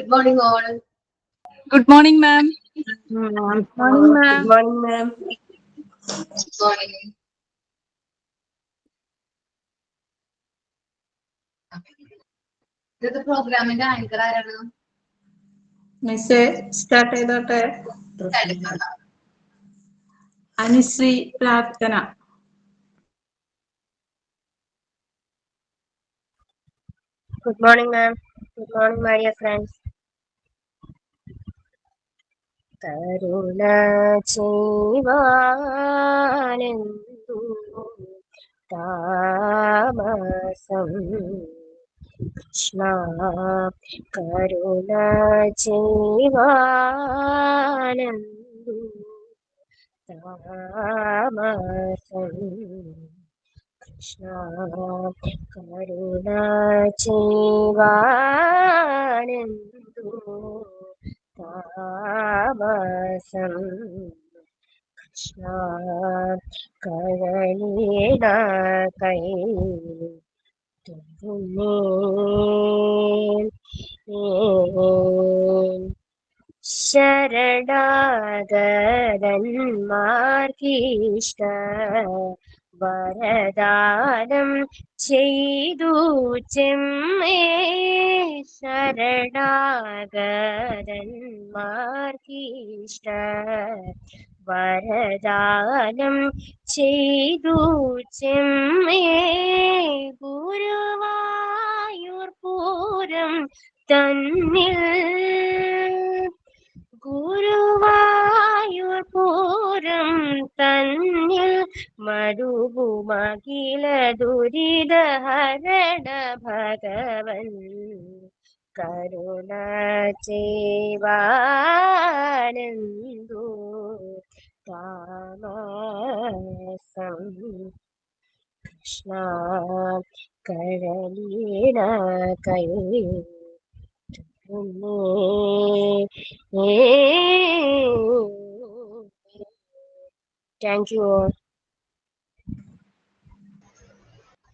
Good morning, all. Good morning, ma'am. Morning, Morning, ma'am. Good morning, ma'am. Good morning. ഇത് പ്രോഗ്രാമിന്റെ anchor ആരാണ്? മിസ്സേ start ചെയ്തോട്ടെ. അനുശ്രീ പ്രാർത്ഥന. Good morning, ma'am. Good morning, my dear friends. കരുണ ചെയ്വാനെന്തു താമസം കൃഷ്ണ കരുണ ചെയ്വാനെന്തു താമസം കൃഷ്ണ കരുണ ചെയ്വാനെന്തു താമസം കൃഷ്ണ കരളീണ കൈ ശരണാഗതന്മാർക്കിഷ്ട വരദാനം ചെയ്തു ചെമ്മേ ശരണാഗതന്മാർക്കിഷ്ട വരദാനം ചെയ്തു ചെമ്മേ ഗുരുവായൂർ പൂരം തന്നിൽ ഗുരുവായൂർ പൂരം തന്നിൽ മടുവുമകില ദുരിതഹരണ ഭഗവൻ കരുണ ചെയ്വാനെന്തു താമസം കൃഷ്ണ കരളീണ കൈ thank you all.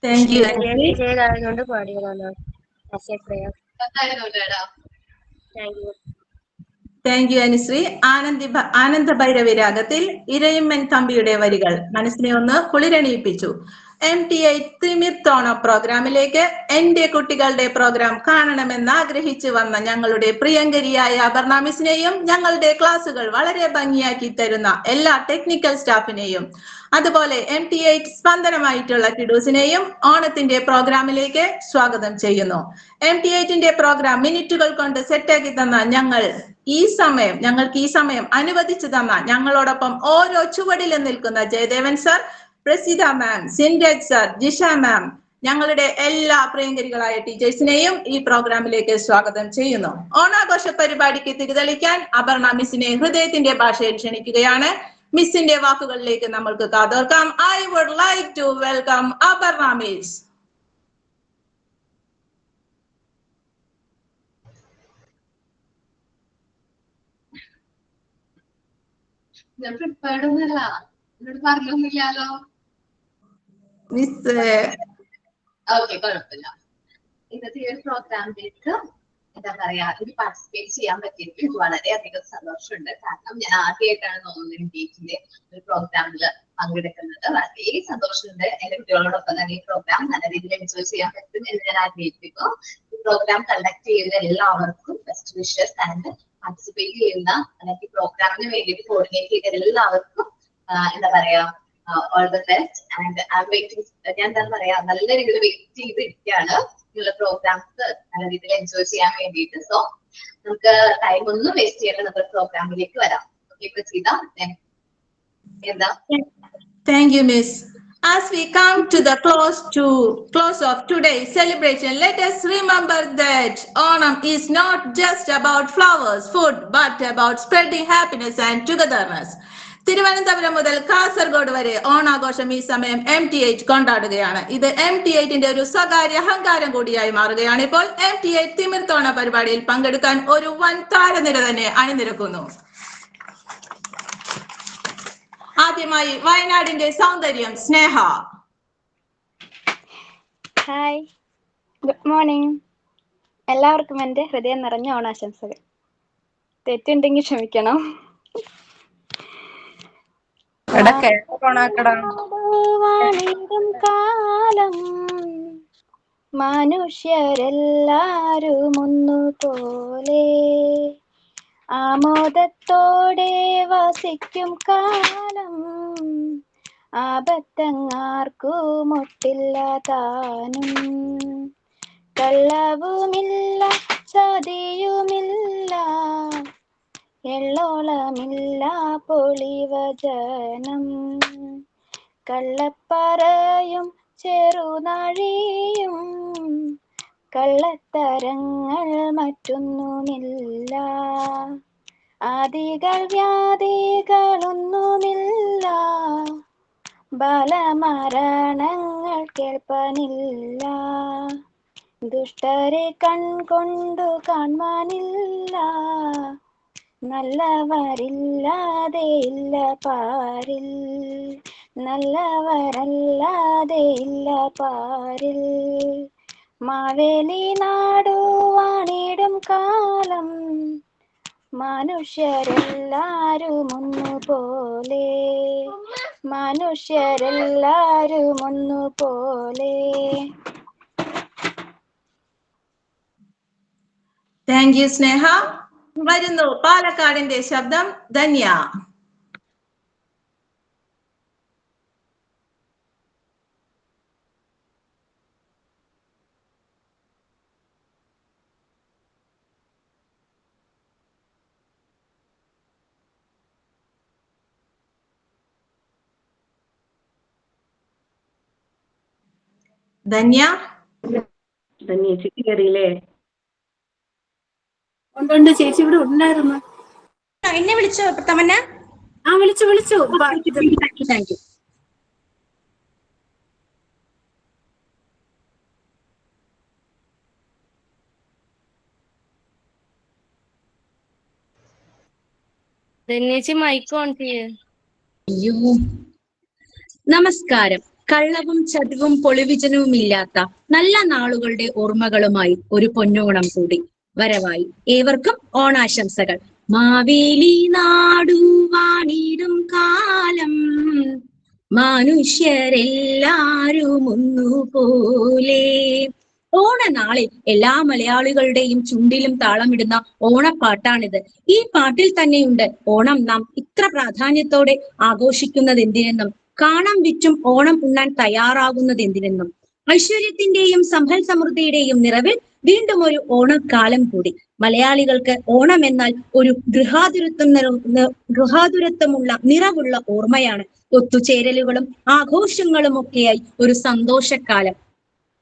Thank you Anushree. ചെയ്തായതുകൊണ്ട് പാടിയതാണ്. Thank you. Thank you Anushree. Ananda Bhairavi രാഗത്തിൽ ഇരയിമ്മൻ തമ്പിയുടെ വരികൾ മനസ്സിനെ ഒന്ന് കുളിരണിയിപ്പിച്ചു. MTI തിമിർത്തോണ പ്രോഗ്രാമിലേക്ക് എന്റെ കുട്ടികളുടെ പ്രോഗ്രാം കാണണമെന്ന് ആഗ്രഹിച്ചു വന്ന ഞങ്ങളുടെ പ്രിയങ്കരിയായ അപർണ മിസ്സിനെയും ഞങ്ങളുടെ ക്ലാസുകൾ വളരെ ഭംഗിയാക്കി തരുന്ന എല്ലാ ടെക്നിക്കൽ സ്റ്റാഫിനെയും അതുപോലെ MTI സ്പന്ദനമായിട്ടുള്ള കിഡൂസിനെയും ഓണത്തിന്റെ പ്രോഗ്രാമിലേക്ക് സ്വാഗതം ചെയ്യുന്നു. MTI പ്രോഗ്രാം മിനിറ്റുകൾ കൊണ്ട് സെറ്റാക്കി തന്ന ഞങ്ങൾക്ക് ഈ സമയം അനുവദിച്ചു തന്ന ഞങ്ങളോടൊപ്പം ഓരോ ചുവടിലും നിൽക്കുന്ന ജയദേവൻ സർ, പ്രസീത മാം, സിൻഡജ് സർ, ജിഷ മാം, ഞങ്ങളുടെ എല്ലാ പ്രിയങ്കരികളായ ടീച്ചേഴ്സിനെയും ഈ പ്രോഗ്രാമിലേക്ക് സ്വാഗതം ചെയ്യുന്നു. ഓണാഘോഷ പരിപാടിക്ക് തിരിതെളിക്കാൻ അപർണ മിസ്സിനെ ഹൃദയത്തിന്റെ ഭാഷയിൽ ക്ഷണിക്കുകയാണ്. മിസ്സിന്റെ വാക്കുകളിലേക്ക് നമ്മൾക്ക് കാതോർക്കാം. I would like to welcome Aparna miss. ഞാൻ പ്രിപ്പയർഡ് ഒന്നുമല്ല, എന്നോട് പറഞ്ഞൊന്നുമില്ലാലോ. മിസ് ഓക്കെ, കുഴപ്പമില്ല. ഇന്നത്തെ ഈ ഒരു പ്രോഗ്രാമിലേക്ക് എന്താ പറയാ, എനിക്ക് പാർട്ടിസിപ്പേറ്റ് ചെയ്യാൻ പറ്റിയിട്ട് എനിക്ക് വളരെയധികം സന്തോഷമുണ്ട്. കാരണം ഞാൻ ആദ്യമായിട്ടാണ് തോന്നുന്നത് ഇന്ത്യയിലെ ഒരു പ്രോഗ്രാമിൽ പങ്കെടുക്കുന്നത്. വളരെ സന്തോഷമുണ്ട്. എന്റെ കുട്ടികളോടൊപ്പം തന്നെ ഈ പ്രോഗ്രാം നല്ല രീതിയിൽ എൻജോയ് ചെയ്യാൻ പറ്റും എന്ന് ഞാൻ ആഗ്രഹിക്കുന്നു. ഈ പ്രോഗ്രാം കണ്ടക്ട് ചെയ്യുന്ന എല്ലാവർക്കും ബെസ്റ്റ് വിഷസ് ആൻഡ് പാർട്ടിസിപ്പേറ്റ് ചെയ്യുന്ന അല്ലെങ്കിൽ പ്രോഗ്രാമിന് വേണ്ടിയിട്ട് കോർഡിനേറ്റ് ചെയ്ത എല്ലാവർക്കും എന്താ പറയാ all the best. And I M waiting. ഞാൻ എന്താ പറയാ, നല്ല രീതിയിൽ വെയിറ്റ് ചെയ്തിരിക്കുകയാണ് ഉള്ള പ്രോഗ്രാംസ് നല്ല രീതിയിൽ എൻജോയ് ചെയ്യാൻ വേണ്ടിയിട്ട്. സോ നമുക്ക് ടൈം ഒന്നും വേസ്റ്റ് ചെയ്യാതെ നമ്മുടെ പ്രോഗ്രാമിലേക്ക് വരാം. ഓക്കെ പ്രസീത, എന്താ? Thank you, Miss. As we come to the close of today's celebration, let us remember that Onam is not just about flowers, food, but about spreading happiness and togetherness. Thiruvananthapuram മുതൽ കാസർഗോഡ് വരെ ഓണാഘോഷം ഈ സമയം MTI കൊണ്ടാടുകയാണ്. ഇത് MTI ഒരു സ്വകാര്യ അഹങ്കാരം കൂടിയായി മാറുകയാണ്. ഇപ്പോൾ MTI തിമിർത്തോണ പരിപാടിയിൽ പങ്കെടുക്കാൻ ഒരു വൻ താരനിര തന്നെ അണിനിരക്കുന്നു. ആദ്യമായി വയനാടിന്റെ സൗന്ദര്യം സ്നേഹ. Hi, good morning. എല്ലാവർക്കും എൻ്റെ ഹൃദയം നിറഞ്ഞ ഓണാശംസകൾ. തെറ്റുണ്ടെങ്കിൽ ക്ഷമിക്കണം. വാണിടും കാലം മനുഷ്യരെല്ലാരും ഒന്നുപോലെ ആമോദത്തോടെ വസിക്കും കാലം ആപത്തങ്ങാർക്കും ഒട്ടില്ല താനും കള്ളവുമില്ല ചതിയുമില്ല എള്ളോളമില്ല പൊളിവചനം കള്ളപ്പറയും ചെറുനാഴിയും കള്ളത്തരങ്ങൾ മറ്റൊന്നുമില്ല ആദികൾ വ്യാധികളൊന്നുമില്ല ബാലമരണങ്ങൾ കേൾപ്പാനില്ല ദുഷ്ടരെ കൺകൊണ്ടു കാണാനില്ല നല്ലവരില്ലാതെ ഇല്ല പാരിൽ നല്ലവരല്ലാതെ ഇല്ല പാരിൽ മാവേലി നാടു വാണിടും കാലം മനുഷ്യരെല്ലാരും ഒന്നുപോലെ മനുഷ്യരെല്ലാരും ഒന്നുപോലെ. താങ്ക് യു സ്നേഹ. വരുന്നു പാലക്കാടിന്റെ ശബ്ദം ധന്യ. ധന്യ ചേച്ചി കയറിയില്ലേ? ഉണ്ട് ചേച്ചി ഇവിടെ ഉണ്ടായിരുന്നു. എന്നെ വിളിച്ചോ തമന്ന? ആ വിളിച്ചു. Thank you. ധന്യേച്ചി മൈക്ക് ഓൺ ചെയ്യ്. നമസ്കാരം. കള്ളവും ചതിവും പൊളിവിജനവും ഇല്ലാത്ത നല്ല നാളുകളുടെ ഓർമ്മകളുമായി ഒരു പൊന്നോണം കൂടി വരവായി. ഏവർക്കും ഓണാശംസകൾ. മാവേലി നാടു വാണിടും കാലം മനുഷ്യരെല്ലാരും ഒന്നുപോലെ. ഓണനാളിൽ എല്ലാ മലയാളികളുടെയും ചുണ്ടിലും താളമിടുന്ന ഓണപ്പാട്ടാണിത്. ഈ പാട്ടിൽ തന്നെയുണ്ട് ഓണം നാം ഇത്ര പ്രാധാന്യത്തോടെ ആഘോഷിക്കുന്നത് എന്തിനെന്നും കാണാൻ വിറ്റും ഓണം ഉണ്ണാൻ തയ്യാറാകുന്നത് എന്തിനെന്നും. ഐശ്വര്യത്തിന്റെയും സമ്പൽ സമൃദ്ധിയുടെയും നിറവിൽ വീണ്ടും ഒരു ഓണക്കാലം കൂടി. മലയാളികൾക്ക് ഓണം എന്നാൽ ഒരു ഗൃഹാതുരത്വമുള്ള നിറവുള്ള ഓർമ്മയാണ്. ഒത്തുചേരലുകളും ആഘോഷങ്ങളും ഒക്കെയായി ഒരു സന്തോഷക്കാലം.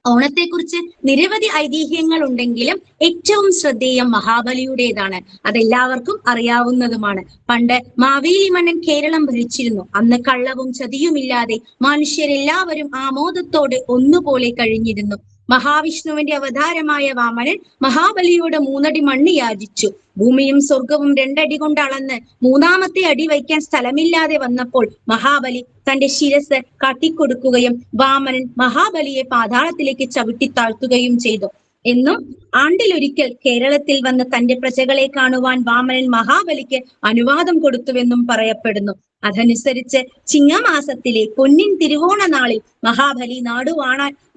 ഓണത്തെക്കുറിച്ച് നിരവധി ഐതിഹ്യങ്ങൾ ഉണ്ടെങ്കിലും ഏറ്റവും ശ്രദ്ധേയം മഹാബലിയുടേതാണ്. അതെല്ലാവർക്കും അറിയാവുന്നതുമാണ്. പണ്ട് മാവേലി മന്നൻ കേരളം ഭരിച്ചിരുന്നു. അന്ന് കള്ളവും ചതിയുമില്ലാതെ മനുഷ്യരെല്ലാവരും ആമോദത്തോടെ ഒന്നുപോലെ കഴിഞ്ഞിരുന്നു. മഹാവിഷ്ണുവിന്റെ അവതാരമായ വാമനൻ മഹാബലിയോട് 3 അടി മണ്ണ് യാചിച്ചു. ഭൂമിയും സ്വർഗവും 2 അടി കൊണ്ട് അളന്ന് 3-ാമത്തെ അടി വയ്ക്കാൻ സ്ഥലമില്ലാതെ വന്നപ്പോൾ മഹാബലി തന്റെ ശിരസ് കാട്ടിക്കൊടുക്കുകയും വാമനൻ മഹാബലിയെ പാതാളത്തിലേക്ക് ചവിട്ടി താഴ്ത്തുകയും ചെയ്തു. എന്നും ആണ്ടിലൊരിക്കൽ കേരളത്തിൽ വന്ന് തന്റെ പ്രജകളെ കാണുവാൻ വാമനൻ മഹാബലിക്ക് അനുവാദം കൊടുത്തുവെന്നും പറയപ്പെടുന്നു. അതനുസരിച്ച് ചിങ്ങമാസത്തിലെ പൊന്നിൻ തിരുവോണ നാളിൽ മഹാബലി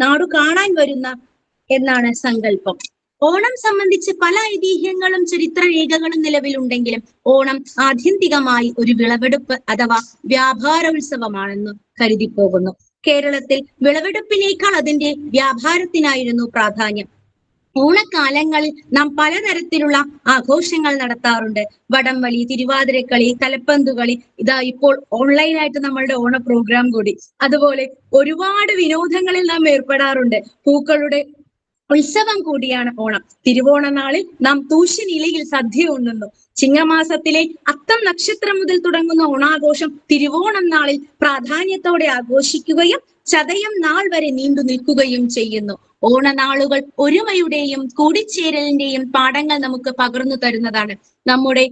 നാടു കാണാൻ വരുന്ന എന്നാണ് സങ്കല്പം. ഓണം സംബന്ധിച്ച് പല ഐതിഹ്യങ്ങളും ചരിത്ര രേഖകളും നിലവിലുണ്ടെങ്കിലും ഓണം ആത്യന്തികമായി ഒരു വിളവെടുപ്പ് അഥവാ വ്യാപാരോത്സവമാണെന്ന് കരുതിപ്പോകുന്നു. കേരളത്തിൽ വിളവെടുപ്പിനേക്കാൾ അതിന്റെ വ്യാപാരത്തിനായിരുന്നു പ്രാധാന്യം. ഓണക്കാലങ്ങളിൽ നാം പലതരത്തിലുള്ള ആഘോഷങ്ങൾ നടത്താറുണ്ട്. വടംവലി, തിരുവാതിരക്കളി, തലപ്പന്തുകളി, ഇതാ ഇപ്പോൾ ഓൺലൈനായിട്ട് നമ്മളുടെ ഓണ പ്രോഗ്രാം കൂടി. അതുപോലെ ഒരുപാട് വിനോദങ്ങളിൽ നാം ഏർപ്പെടാറുണ്ട്. പൂക്കളുടെ ഉത്സവം കൂടിയാണ് ഓണം. തിരുവോണ നാളിൽ നാം തൂശനിലയിൽ സദ്യ ഉണ്ണുന്നു. ചിങ്ങമാസത്തിലെ അത്തം നക്ഷത്രം മുതൽ തുടങ്ങുന്ന ഓണാഘോഷം തിരുവോണം നാളിൽ പ്രാധാന്യത്തോടെ ആഘോഷിക്കുകയും ചതയം നാൾ വരെ നീണ്ടു നിൽക്കുകയും ചെയ്യുന്നു. ഓണനാളുകൾ ഒരുമയുടെയും കൂടിച്ചേരലിന്റെയും പാഠങ്ങൾ നമുക്ക് പകർന്നു തരുന്നതാണ്. നമ്മുടെ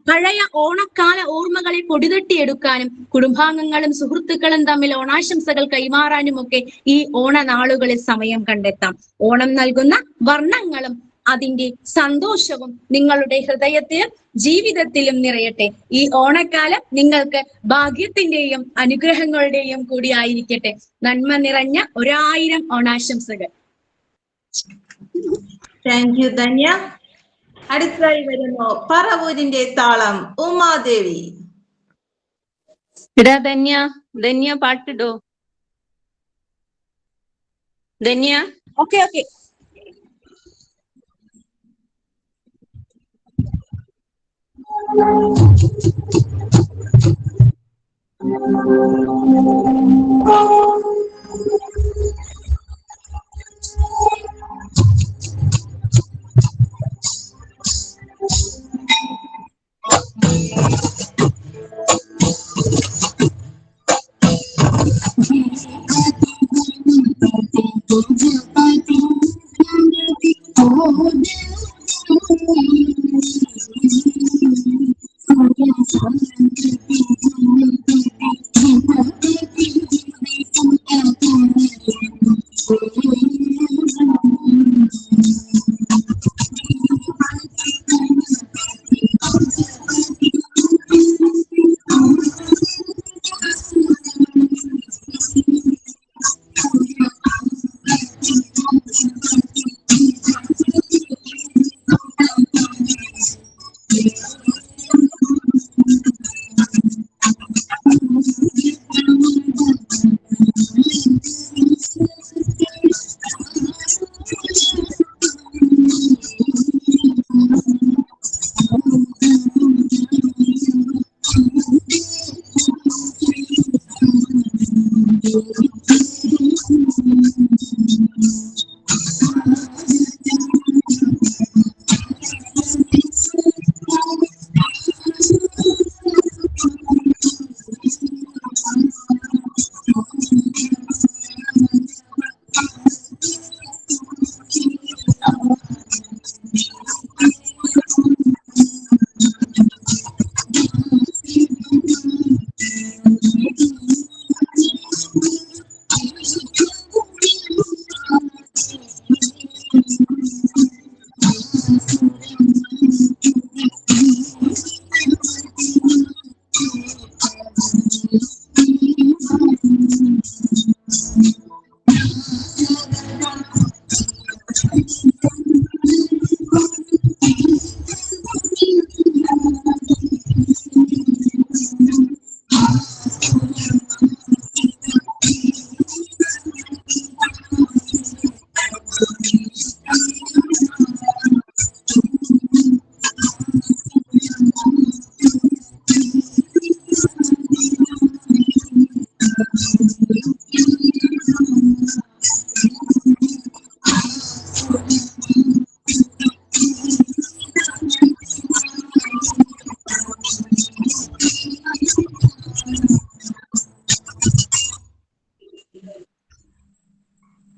പഴയ ഓണക്കാല ഓർമ്മകളെ പൊടിതട്ടിയെടുക്കാനും കുടുംബാംഗങ്ങളും സുഹൃത്തുക്കളും തമ്മിൽ ഓണാശംസകൾ കൈമാറാനും ഒക്കെ ഈ ഓണനാളുകളിൽ സമയം കണ്ടെത്താം. ഓണം നൽകുന്ന വർണ്ണങ്ങളും അതിന്റെ സന്തോഷവും നിങ്ങളുടെ ഹൃദയത്തിലും ജീവിതത്തിലും നിറയട്ടെ. ഈ ഓണക്കാലം നിങ്ങൾക്ക് ഭാഗ്യത്തിന്റെയും അനുഗ്രഹങ്ങളുടെയും കൂടി ആയിരിക്കട്ടെ. നന്മ നിറഞ്ഞ 1000 ഓണാശംസകൾ. Thank you Dhanya. അടുത്തതായി വരുന്നു പറവൂരിന്റെ താളം ഉമാദേവി. ഇടാ ധന്യ പാട്ടിടോ. ധന്യ. Okay okay.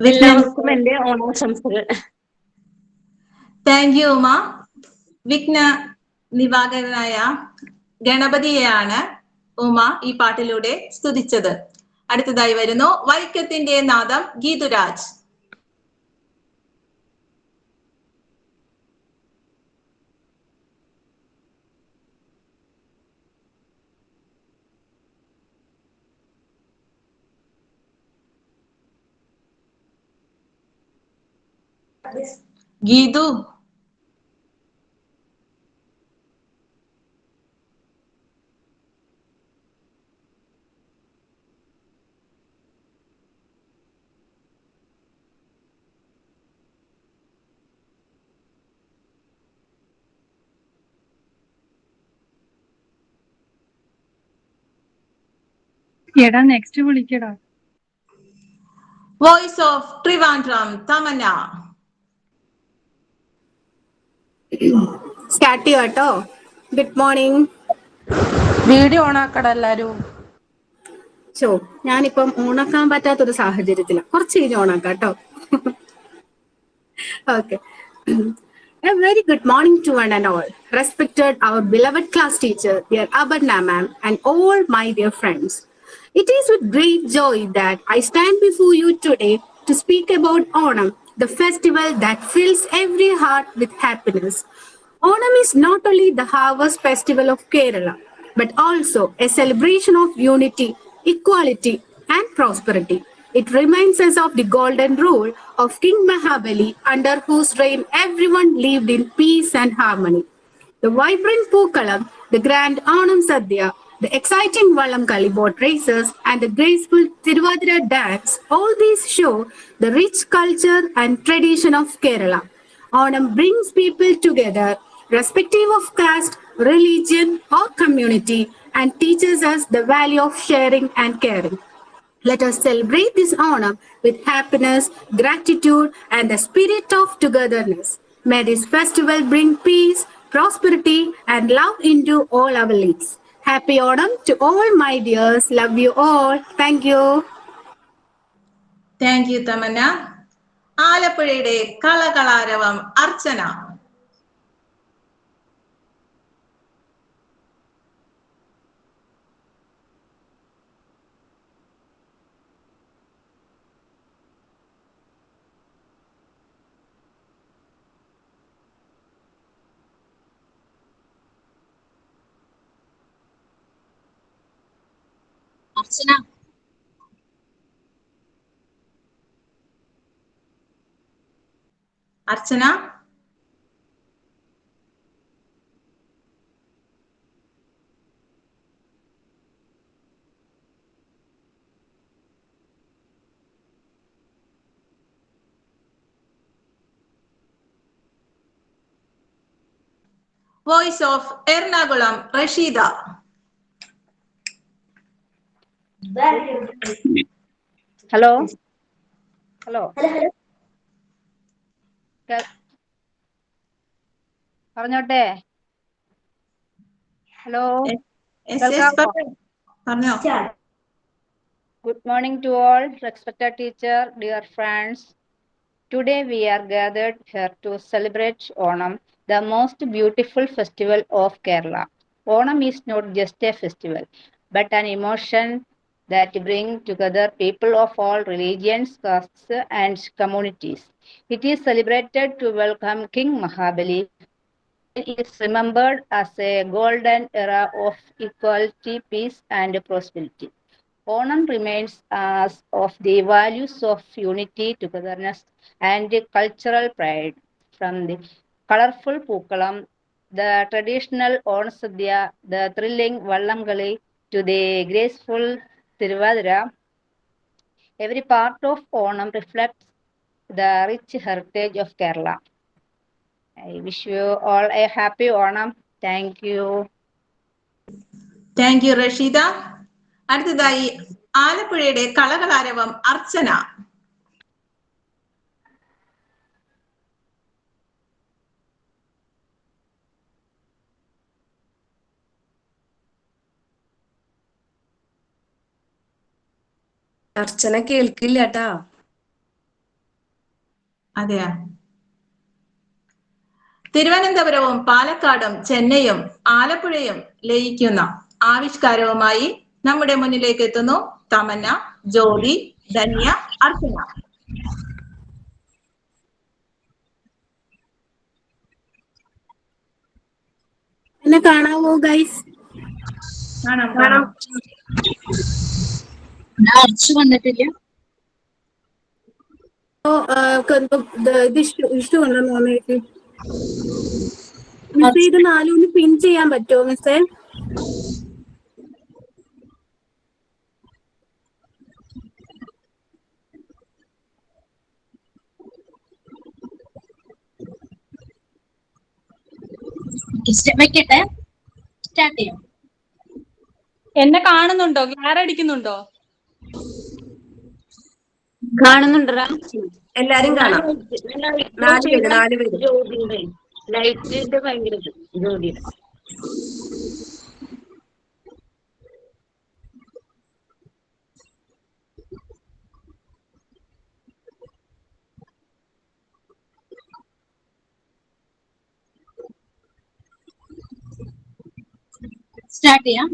എല്ലാവർക്കും എന്റെ ഓണാശംസകൾ. Thank you Uma. വിഘ്ന നിവാരകനായ ഗണപതിയെയാണ് ഉമ ഈ പാട്ടിലൂടെ സ്തുതിച്ചത്. അടുത്തതായി വരുന്നു വൈക്കത്തിന്റെ നാദം ഗീതുരാജ്. ഗീതു. എടാ നെക്സ്റ്റ് വിളിക്കടാ. Voice of Trivandrum Tamanna. Start ചെയ്യോ കേട്ടോ. Good morning. വീഡിയോ ഓണാക്കട എല്ലാരും. ഞാനിപ്പം ഓണാക്കാൻ പറ്റാത്തൊരു സാഹചര്യത്തിലാണ്. കുറച്ച് കഴിഞ്ഞ് ഓണാക്കാം കേട്ടോ. Okay. A very good morning to one and all. Respected our beloved class teacher, dear Abarna ma'am, and all my dear friends. It is with great joy that I stand before you today to speak about Onam, the festival that fills every heart with happiness. Onam is not only the harvest festival of Kerala, but also a celebration of unity, equality, and prosperity. It reminds us of the golden rule of King Mahabali, under whose reign everyone lived in peace and harmony. The vibrant Pookalam, the grand Onam Sadhya, the exciting Vallamkali boat races, and the graceful Tiruvadira dance, all these show the rich culture and tradition of Kerala. Onam brings people together, irrespective of caste, religion, or community, and teaches us the value of sharing and caring. Let us celebrate this Onam with happiness, gratitude, and the spirit of togetherness. May this festival bring peace, prosperity, and love into all our lives. Happy Onam to all my dears. Love you all. Thank you. Thank you Tamanna. ആലപ്പുഴയുടെ കളകളാരവം Archana. Archana, Archana, voice of Ernakulam Rasheeda. Hello hello പറഞ്ഞോട്ടെ. Hello, പറഞ്ഞോ. good morning to all, respected teacher, dear friends. Today we are gathered here to celebrate Onam, the most beautiful festival of Kerala. Onam is not just a festival, but an emotion that brings together people of all religions, castes, and communities. It is celebrated to welcome King Mahabali. It is remembered as a golden era of equality, peace, and prosperity. Onam reminds us of the values of unity, togetherness, and cultural pride. From the colorful Pookalam, the traditional Onsadhya, the thrilling Vallamkali, to the graceful Tiruvadira, every part of Onam reflects the rich heritage of Kerala. I wish you all a happy Onam. Thank you. Thank U Rasheeda. അടുത്തതായി ആലപ്പുഴയുടെ കളകളാരവം അർച്ചന. അർച്ചന കേൾക്കില്ല ട്ടാ. അതെയാ. തിരുവനന്തപുരവും പാലക്കാടും ചെന്നൈയും ആലപ്പുഴയും ലയിക്കുന്ന ആവിഷ്കാരവുമായി നമ്മുടെ മുന്നിലേക്ക് എത്തുന്നു തമന്ന, ജോലി, ധന്യ, അർച്ചന. എന്നെ കാണാവോ ഗൈസ്? കാണാം. അർച്ചു വന്നിട്ടില്ല. ഇഷ്യൂ ഉണ്ടോ മോനേക്ക്? മിസ് ഇത് 4 പിൻ ചെയ്യാൻ പറ്റുമോ മിസ്സേ? വെക്കട്ടെ, സ്റ്റാർട്ട് ചെയ്യാം. എന്നെ കാണുന്നുണ്ടോ? ഗ്ലാർ അടിക്കുന്നുണ്ടോ? കാണുന്നുണ്ടോ? എല്ലാരും കാണാം. 4 പേര്. ജോലിയുടെ ലൈറ്റിന്റെ ഭയങ്കര ജോലിയുടെ സ്റ്റാർട്ട് ചെയ്യാം.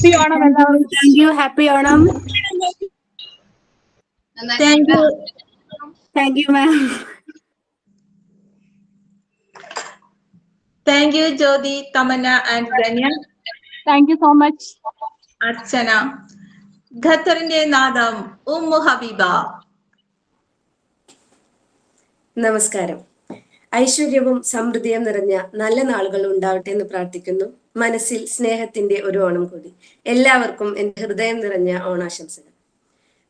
ഹാപ്പി ഓണം എല്ലാവർക്കും. Thank you. Happy Onam. Thank you. Thank you, ma'am. Thank you, Jyoti, Tamanna, and Danya. Thank you so much. Archana. ഖത്തറിന്റെ നാദം ഉമ്മു ഹബീബ. നമസ്കാരം. ഐശ്വര്യവും സമൃദ്ധിയും നിറഞ്ഞ നല്ല നാളുകൾ ഉണ്ടാവട്ടെ എന്ന് പ്രാർത്ഥിക്കുന്നു. മനസ്സിൽ സ്നേഹത്തിന്റെ ഒരു ഓണം കൂടി. എല്ലാവർക്കും എൻ്റെ ഹൃദയം നിറഞ്ഞ ഓണാശംസകൾ.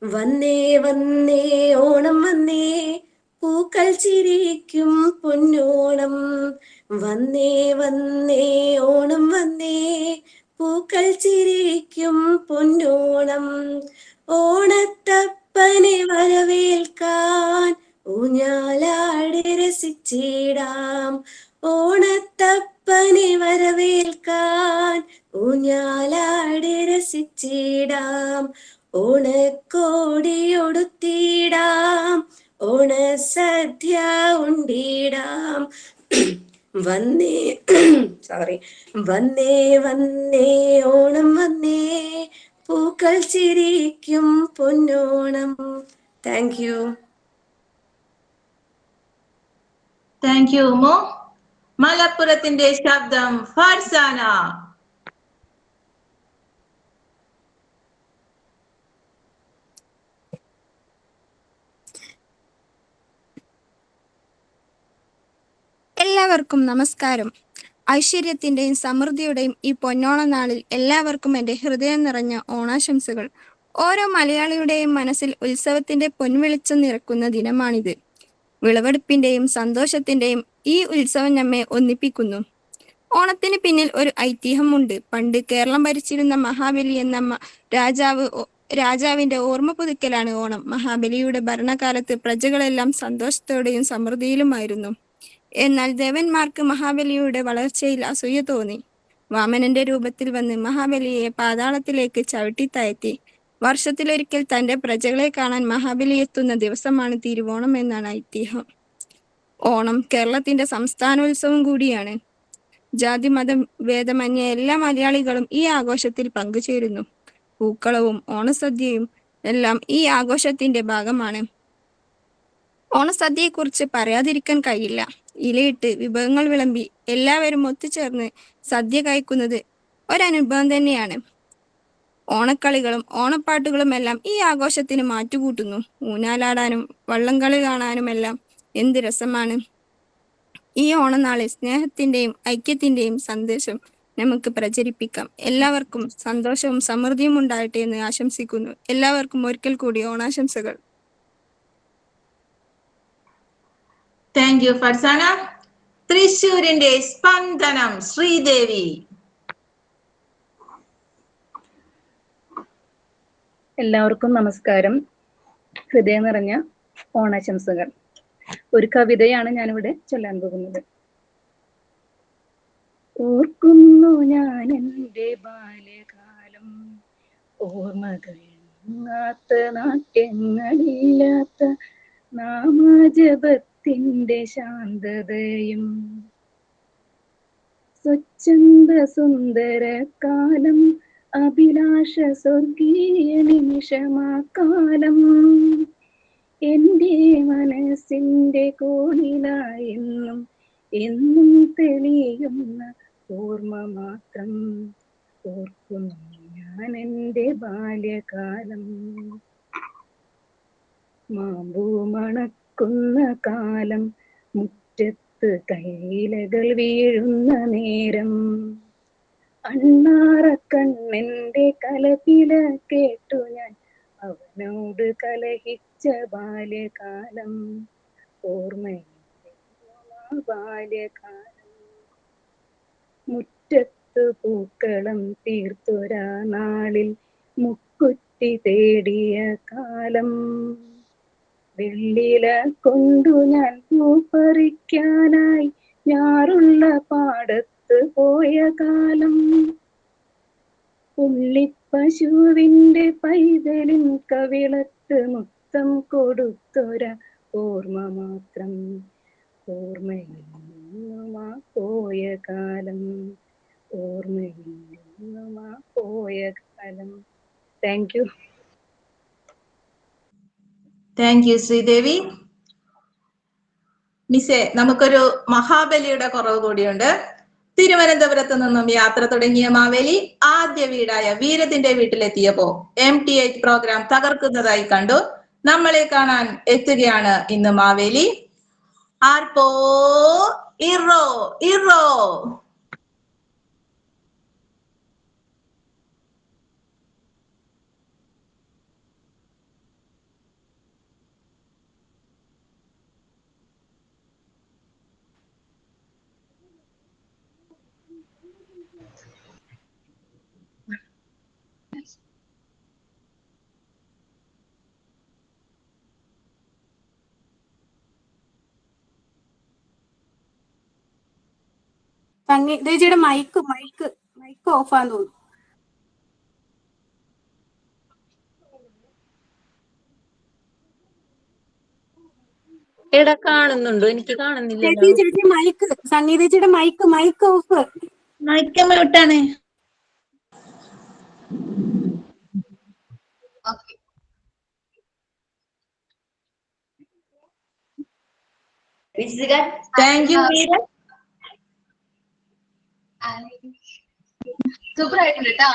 വന്നേ വന്നേ ഓണം വന്നേ, പൂക്കൾ ചിരിക്കും പൊന്നോണം. വന്നേ വന്നേ ഓണം വന്നേ, പൂക്കൾ ചിരിക്കും പൊന്നോണം. ഓണത്തപ്പനെ വരവേൽക്കാൻ ഊഞ്ഞാലാടി രസിച്ചിടാം. ഓണത്തപ്പനെ വരവേൽക്കാൻ ഊഞ്ഞാലാടി രസിച്ചിടാം. ഓണക്കോടിയൊടുത്തിടാം, ഓണസദ്യ ഉണ്ടിടാം. വന്നേ വന്നേ വന്നേ ഓണം വന്നേ, പൂക്കൾ ചിരിക്കും പൊന്നോണം. Thank you. Thank you Ummu. മലപ്പുറത്തിന്റെ ശബ്ദം ഫർസാന. എല്ലാവർക്കും നമസ്കാരം. ഐശ്വര്യത്തിന്റെയും സമൃദ്ധിയുടെയും ഈ പൊന്നോണ നാളിൽ എല്ലാവർക്കും എൻ്റെ ഹൃദയം നിറഞ്ഞ ഓണാശംസകൾ. ഓരോ മലയാളിയുടെയും മനസ്സിൽ ഉത്സവത്തിന്റെ പൊൻവെളിച്ചം നിറക്കുന്ന ദിനമാണിത്. വിളവെടുപ്പിന്റെയും സന്തോഷത്തിന്റെയും ഈ ഉത്സവം നമ്മെ ഒന്നിപ്പിക്കുന്നു. ഓണത്തിന് പിന്നിൽ ഒരു ഐതിഹ്യമുണ്ട്. പണ്ട് കേരളം ഭരിച്ചിരുന്ന മഹാബലി എന്ന രാജാവിന്റെ ഓർമ്മ പുതുക്കലാണ് ഓണം. മഹാബലിയുടെ ഭരണകാലത്ത് പ്രജകളെല്ലാം സന്തോഷത്തോടെയും സമൃദ്ധിയിലുമായിരുന്നു. എന്നാൽ ദേവന്മാർക്ക് മഹാബലിയുടെ വളർച്ചയിൽ അസൂയ തോന്നി. വാമനന്റെ രൂപത്തിൽ വന്ന് മഹാബലിയെ പാതാളത്തിലേക്ക് ചവിട്ടിത്താഴ്ത്തി. വർഷത്തിലൊരിക്കൽ തന്റെ പ്രജകളെ കാണാൻ മഹാബലി എത്തുന്ന ദിവസമാണ് തിരുവോണം എന്നാണ് ഐതിഹ്യം. ഓണം കേരളത്തിന്റെ സംസ്ഥാനോത്സവം കൂടിയാണ്. ജാതി മതം ഭേദമന്യേ എല്ലാ മലയാളികളും ഈ ആഘോഷത്തിൽ പങ്കുചേരുന്നു. പൂക്കളവും ഓണസദ്യയും എല്ലാം ഈ ആഘോഷത്തിന്റെ ഭാഗമാണ്. ഓണസദ്യയെക്കുറിച്ച് പറയാതിരിക്കാൻ കഴിയില്ല. ഇലയിട്ട് വിഭവങ്ങൾ വിളമ്പി എല്ലാവരും ഒത്തുചേർന്ന് സദ്യ കഴിക്കുന്നത് ഒരനുഭവം തന്നെയാണ്. ഓണക്കളികളും ഓണപ്പാട്ടുകളും എല്ലാം ഈ ആഘോഷത്തിന് മാറ്റുകൂട്ടുന്നു. ഊഞ്ഞാലാടാനും വള്ളംകളി കാണാനുമെല്ലാം എന്ത് രസമാണ്. ഈ ഓണനാളിൽ സ്നേഹത്തിന്റെയും ഐക്യത്തിന്റെയും സന്ദേശം നമുക്ക് പ്രചരിപ്പിക്കാം. എല്ലാവർക്കും സന്തോഷവും സമൃദ്ധിയും ഉണ്ടാകട്ടെ എന്ന് ആശംസിക്കുന്നു. എല്ലാവർക്കും ഒരിക്കൽ കൂടി ഓണാശംസകൾ. Thank U Farsana. തൃശ്ശൂരിന്റെ സ്പന്ദനം ശ്രീദേവി. എല്ലാവർക്കും നമസ്കാരം. ഹൃദയം നിറഞ്ഞ ഓണാശംസകൾ. ഒരു കവിതയാണ് ഞാനിവിടെ ചൊല്ലാൻ പോകുന്നത്. ഓർക്കുന്നു ഞാൻ എൻ്റെ ബാല്യകാലം, ഓർമ്മകൾ നാട്യങ്ങളില്ലാത്ത നാമജപത്തിന്റെ ശാന്തതയും. സ്വച്ഛന്ദ സുന്ദര കാലം, അഭിലാഷ സ്വർഗീയ നിമിഷമാക്കാലം. എൻ്റെ മനസ്സിന്റെ കോണിലായെന്നും എന്നും തെളിയുന്ന ഓർമ്മ മാത്രം. ഓർക്കുന്നു ഞാൻ എൻ്റെ ബാല്യകാലം. മാമ്പൂ മണക്കുന്ന കാലം, മുറ്റത്ത് കൈലകൾ വീഴുന്ന നേരം. അണ്ണാറക്കണ്ണെന്റെ കലപില കേട്ടു ഞാൻ അവനോട് കലഹിച്ച ബാല്യകാലം. ഓർമ്മയിലെ ബാല്യകാലം. മുറ്റത്ത് പൂക്കളം തീർത്തൊരാ നാളിൽ മുക്കുറ്റി തേടിയ കാലം. വെള്ളില കൊണ്ടു ഞാൻ പൂപ്പറിക്കാനായി ഞാറുള്ള പാടത്ത് പോയ കാലം. ഉള്ളിപ്പശുവിന്റെ പൈതലിൻ കവിളത്ത് മുത്തം കൊടുത്തൊര ഓർമ്മ മാത്രം. ഓർമ്മയിൽ നിന്നുമാ പോയ കാലം. ഓർമ്മയിൽ പോയ കാലം. Thank you. Thank you Sridevi. മിസ്സേ, നമുക്കൊരു മഹാബലിയുടെ കുറവ് കൂടിയുണ്ട്. തിരുവനന്തപുരത്ത് നിന്നും യാത്ര തുടങ്ങിയ മാവേലി ആദ്യ വീടായ വീരത്തിന്റെ വീട്ടിലെത്തിയപ്പോ MTH പ്രോഗ്രാം തകർക്കുന്നതായി കണ്ടു. നമ്മളെ കാണാൻ എത്തുകയാണ് ഇന്ന് മാവേലി. ആർപ്പോ ഇറോ ഇറോ. സംഗീതയുടെ മൈക്ക് ഓഫ് ആണെന്ന് തോന്നുന്നു. എടാ കാണുന്നുണ്ടോ? എനിക്ക് കാണുന്നില്ലല്ലോ. ചേച്ചി മൈക്ക്, സംഗീതയുടെ മൈക്ക് ഓഫ്. മൈക്ക് മ്യൂട്ടാണ്. Okay. Thank you Veeran. Super ആയിട്ടുണ്ട് കേട്ടോ.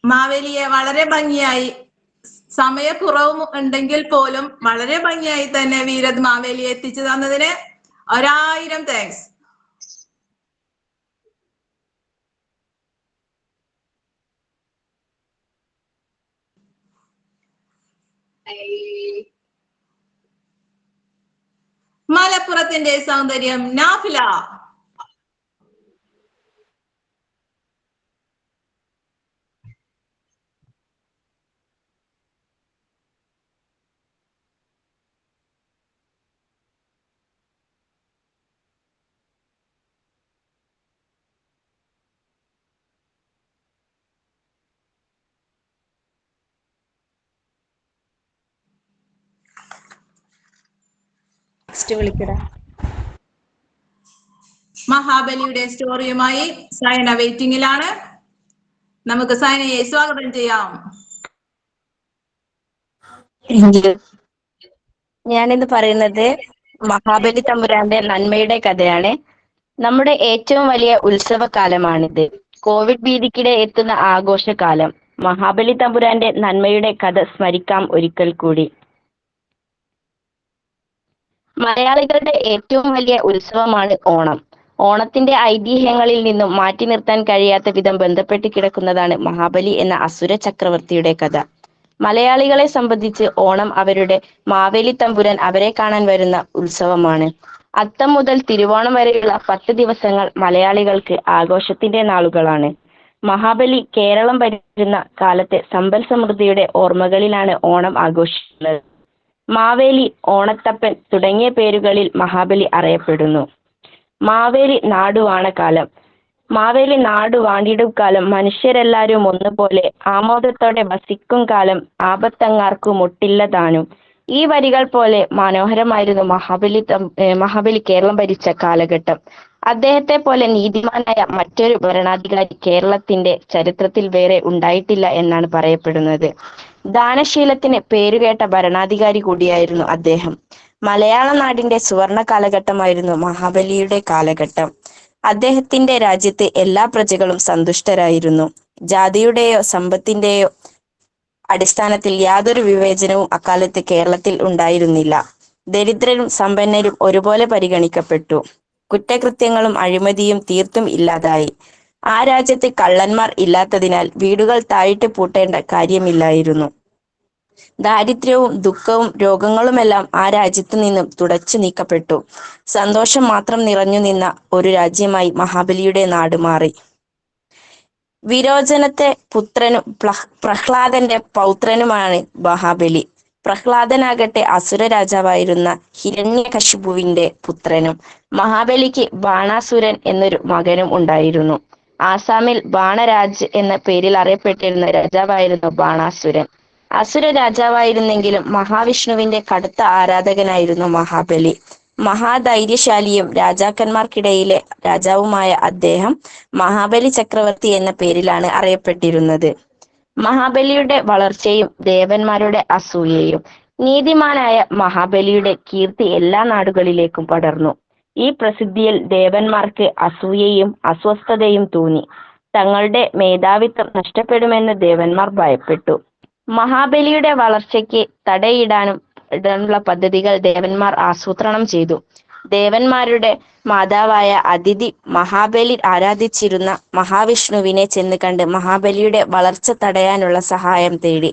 മാവേലിയെ വളരെ ഭംഗിയായി, സമയക്കുറവും ഉണ്ടെങ്കിൽ പോലും വളരെ ഭംഗിയായി തന്നെ വീരത് മാവേലിയെ എത്തിച്ചു തന്നതിന് 1000 താങ്ക്സ്. മലപ്പുറത്തിന്റെ സൗന്ദര്യം നാഫില. മഹാബലിയുടെ സ്റ്റോറിയുമായി സൈന വെയിറ്റിംഗിലാണ്. നമുക്ക് സൈനയെ സ്വാഗതം ചെയ്യാം. ഞാനിന്ന് പറയുന്നത് മഹാബലി തമ്പുരാന്റെ നന്മയുടെ കഥയാണ്. നമ്മുടെ ഏറ്റവും വലിയ ഉത്സവകാലമാണിത്. കോവിഡ് ഭീതിക്കിടെ എത്തുന്ന ആഘോഷകാലം. മഹാബലി തമ്പുരാന്റെ നന്മയുടെ കഥ സ്മരിക്കാം ഒരിക്കൽ കൂടി. മലയാളികളുടെ ഏറ്റവും വലിയ ഉത്സവമാണ് ഓണം. ഓണത്തിന്റെ ഐതിഹ്യങ്ങളിൽ നിന്നും മാറ്റി നിർത്താൻ കഴിയാത്ത വിധം ബന്ധപ്പെട്ട് കിടക്കുന്നതാണ് മഹാബലി എന്ന അസുര ചക്രവർത്തിയുടെ കഥ. മലയാളികളെ സംബന്ധിച്ച് ഓണം അവരുടെ മാവേലി തമ്പുരാൻ അവരെ കാണാൻ വരുന്ന ഉത്സവമാണ്. അത്തം മുതൽ തിരുവോണം വരെയുള്ള 10 ദിവസങ്ങൾ മലയാളികൾക്ക് ആഘോഷത്തിന്റെ നാളുകളാണ്. മഹാബലി കേരളം ഭരിച്ചിരുന്ന കാലത്തെ സമ്പൽ സമൃദ്ധിയുടെ ഓർമ്മകളിലാണ് ഓണം ആഘോഷിക്കുന്നത്. മാവേലി, ഓണത്തപ്പൻ തുടങ്ങിയ പേരുകളിൽ മഹാബലി അറിയപ്പെടുന്നു. മാവേലി നാടുവാണ കാലം. മാവേലി നാടു വാണ്ടിടും കാലം. മനുഷ്യരെല്ലാരും ഒന്നുപോലെ ആമോദത്തോടെ വസിക്കും കാലം. ആപത്തങ്ങാർക്കു മുട്ടില്ല താനും. ഈ വരികൾ പോലെ മനോഹരമായിരുന്നു മഹാബലി കേരളം ഭരിച്ച കാലഘട്ടം. അദ്ദേഹത്തെ പോലെ നീതിമാനായ മറ്റൊരു ഭരണാധികാരി കേരളത്തിന്റെ ചരിത്രത്തിൽ വേറെ ഉണ്ടായിട്ടില്ല എന്നാണ് പറയപ്പെടുന്നത്. ദാനശീലത്തിന് പേരുകേട്ട ഭരണാധികാരി കൂടിയായിരുന്നു അദ്ദേഹം. മലയാള നാടിന്റെ സുവർണ കാലഘട്ടമായിരുന്നു മഹാബലിയുടെ കാലഘട്ടം. അദ്ദേഹത്തിന്റെ രാജ്യത്ത് എല്ലാ പ്രജകളും സന്തുഷ്ടരായിരുന്നു. ജാതിയുടെയോ സമ്പത്തിന്റെയോ അടിസ്ഥാനത്തിൽ യാതൊരു വിവേചനവും അക്കാലത്ത് കേരളത്തിൽ ഉണ്ടായിരുന്നില്ല. ദരിദ്രരും സമ്പന്നരും ഒരുപോലെ പരിഗണിക്കപ്പെട്ടു. കുറ്റകൃത്യങ്ങളും അഴിമതിയും തീർത്തും ഇല്ലാതായി. ആ രാജ്യത്ത് കള്ളന്മാർ ഇല്ലാത്തതിനാൽ വീടുകൾ താഴിട്ട് പൂട്ടേണ്ട കാര്യമില്ലായിരുന്നു. ദാരിദ്ര്യവും ദുഃഖവും രോഗങ്ങളുമെല്ലാം ആ രാജ്യത്തു നിന്നും തുടച്ചു നീക്കപ്പെട്ടു. സന്തോഷം മാത്രം നിറഞ്ഞു നിന്ന ഒരു രാജ്യമായി മഹാബലിയുടെ നാട് മാറി. വിരോചനത്തെ പുത്രനും പ്രഹ്ലാദന്റെ പൗത്രനുമാണ് മഹാബലി. പ്രഹ്ലാദനാകട്ടെ അസുര രാജാവായിരുന്ന ഹിരണ്യകശിപുവിന്റെ പുത്രനും. മഹാബലിക്ക് ബാണാസുരൻ എന്നൊരു മകനും ഉണ്ടായിരുന്നു. ആസാമിൽ ബാണരാജ് എന്ന പേരിൽ അറിയപ്പെട്ടിരുന്ന രാജാവായിരുന്നു ബാണാസുരൻ. അസുര രാജാവായിരുന്നെങ്കിലും മഹാവിഷ്ണുവിന്റെ കടുത്ത ആരാധകനായിരുന്നു മഹാബലി. മഹാധൈര്യശാലിയും രാജാക്കന്മാർക്കിടയിലെ രാജാവുമായ അദ്ദേഹം മഹാബലി ചക്രവർത്തി എന്ന പേരിലാണ് അറിയപ്പെട്ടിരുന്നത്. മഹാബലിയുടെ വളർച്ചയും ദേവന്മാരുടെ അസൂയയും. നീതിമാനായ മഹാബലിയുടെ കീർത്തി എല്ലാ നാടുകളിലേക്കും പടർന്നു. ഈ പ്രസിദ്ധിയിൽ ദേവന്മാർക്ക് അസൂയയും അസ്വസ്ഥതയും തോന്നി. തങ്ങളുടെ മേധാവിത്വം നഷ്ടപ്പെടുമെന്ന് ദേവന്മാർ ഭയപ്പെട്ടു. മഹാബലിയുടെ വളർച്ചയ്ക്ക് തടയിടാനുള്ള പദ്ധതികൾ ദേവന്മാർ ആസൂത്രണം ചെയ്തു. ദേവന്മാരുടെ മാതാവായ അതിഥി മഹാബലി ആരാധിച്ചിരുന്ന മഹാവിഷ്ണുവിനെ ചെന്ന് കണ്ട് മഹാബലിയുടെ വളർച്ച തടയാനുള്ള സഹായം തേടി.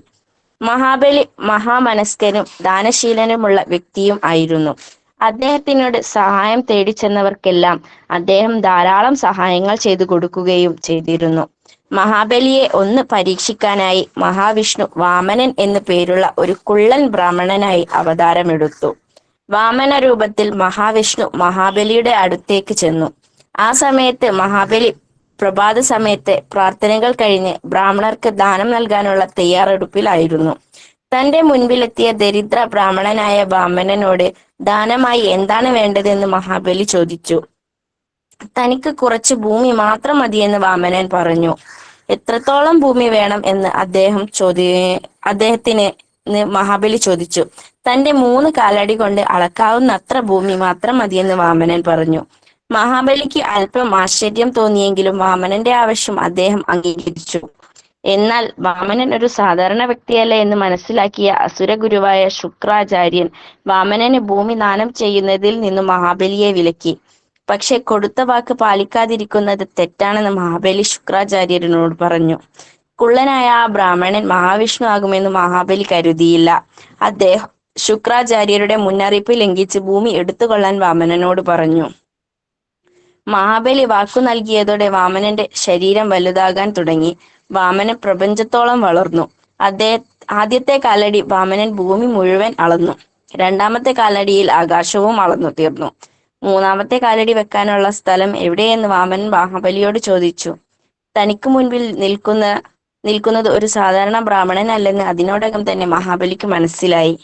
മഹാബലി മഹാമനസ്കനും ദാനശീലനുമുള്ള വ്യക്തിയും ആയിരുന്നു. അദ്ദേഹത്തിനോട് സഹായം തേടി ചെന്നവർക്കെല്ലാം അദ്ദേഹം ധാരാളം സഹായങ്ങൾ ചെയ്തു കൊടുക്കുകയും ചെയ്തിരുന്നു. മഹാബലിയെ ഒന്ന് പരീക്ഷിക്കാനായി മഹാവിഷ്ണു വാമനൻ എന്നു പേരുള്ള ഒരു കുള്ളൻ ബ്രാഹ്മണനായി അവതാരമെടുത്തു. വാമന രൂപത്തിൽ മഹാവിഷ്ണു മഹാബലിയുടെ അടുത്തേക്ക് ചെന്നു. ആ സമയത്ത് മഹാബലി പ്രഭാത സമയത്തെ പ്രാർത്ഥനകൾ കഴിഞ്ഞ് ബ്രാഹ്മണർക്ക് ദാനം നൽകാനുള്ള തയ്യാറെടുപ്പിലായിരുന്നു. തന്റെ മുൻപിലെത്തിയ ദരിദ്ര ബ്രാഹ്മണനായ വാമനനോട് ദാനമായി എന്താണ് വേണ്ടതെന്ന് മഹാബലി ചോദിച്ചു. തനിക്ക് കുറച്ച് ഭൂമി മാത്രം മതിയെന്ന് വാമനൻ പറഞ്ഞു. എത്രത്തോളം ഭൂമി വേണം എന്ന് അദ്ദേഹത്തിന് മഹാബലി ചോദിച്ചു. തന്റെ 3 കാലടി കൊണ്ട് അളക്കാവുന്ന അത്ര ഭൂമി മാത്രം മതിയെന്ന് വാമനൻ പറഞ്ഞു. മഹാബലിക്ക് അല്പം ആശ്ചര്യം തോന്നിയെങ്കിലും വാമനന്റെ ആവശ്യം അദ്ദേഹം അംഗീകരിച്ചു. എന്നാൽ വാമനൻ ഒരു സാധാരണ വ്യക്തിയല്ല എന്ന് മനസ്സിലാക്കിയ അസുരഗുരുവായ ശുക്രാചാര്യൻ വാമനന് ഭൂമി ദാനം ചെയ്യുന്നതിൽ നിന്നും മഹാബലിയെ വിലക്കി. പക്ഷെ കൊടുത്ത വാക്ക് പാലിക്കാതിരിക്കുന്നത് തെറ്റാണെന്ന് മഹാബലി ശുക്രാചാര്യനോട് പറഞ്ഞു. കുള്ളനായ ആ ബ്രാഹ്മണൻ മഹാവിഷ്ണു ആകുമെന്ന് മഹാബലി കരുതിയില്ല. അദ്ദേഹം ശുക്രാചാര്യരുടെ മുന്നറിയിപ്പ് ലംഘിച്ച് ഭൂമി എടുത്തുകൊള്ളാൻ വാമനനോട് പറഞ്ഞു. മഹാബലി വാക്കു നൽകിയതോടെ വാമനന്റെ ശരീരം വലുതാകാൻ തുടങ്ങി. വാമനൻ പ്രപഞ്ചത്തോളം വളർന്നു. ആദ്യത്തെ കാലടി വാമനൻ ഭൂമി മുഴുവൻ അളന്നു. രണ്ടാമത്തെ കാലടിയിൽ ആകാശവും അളന്നു തീർന്നു. മൂന്നാമത്തെ കാലടി വെക്കാനുള്ള സ്ഥലം എവിടെയെന്ന് വാമനൻ മഹാബലിയോട് ചോദിച്ചു. തനിക്ക് മുൻപിൽ നിൽക്കുന്നത് ഒരു സാധാരണ ബ്രാഹ്മണനല്ലെന്ന് അതിനോടകം തന്നെ മഹാബലിക്ക് മനസ്സിലായി.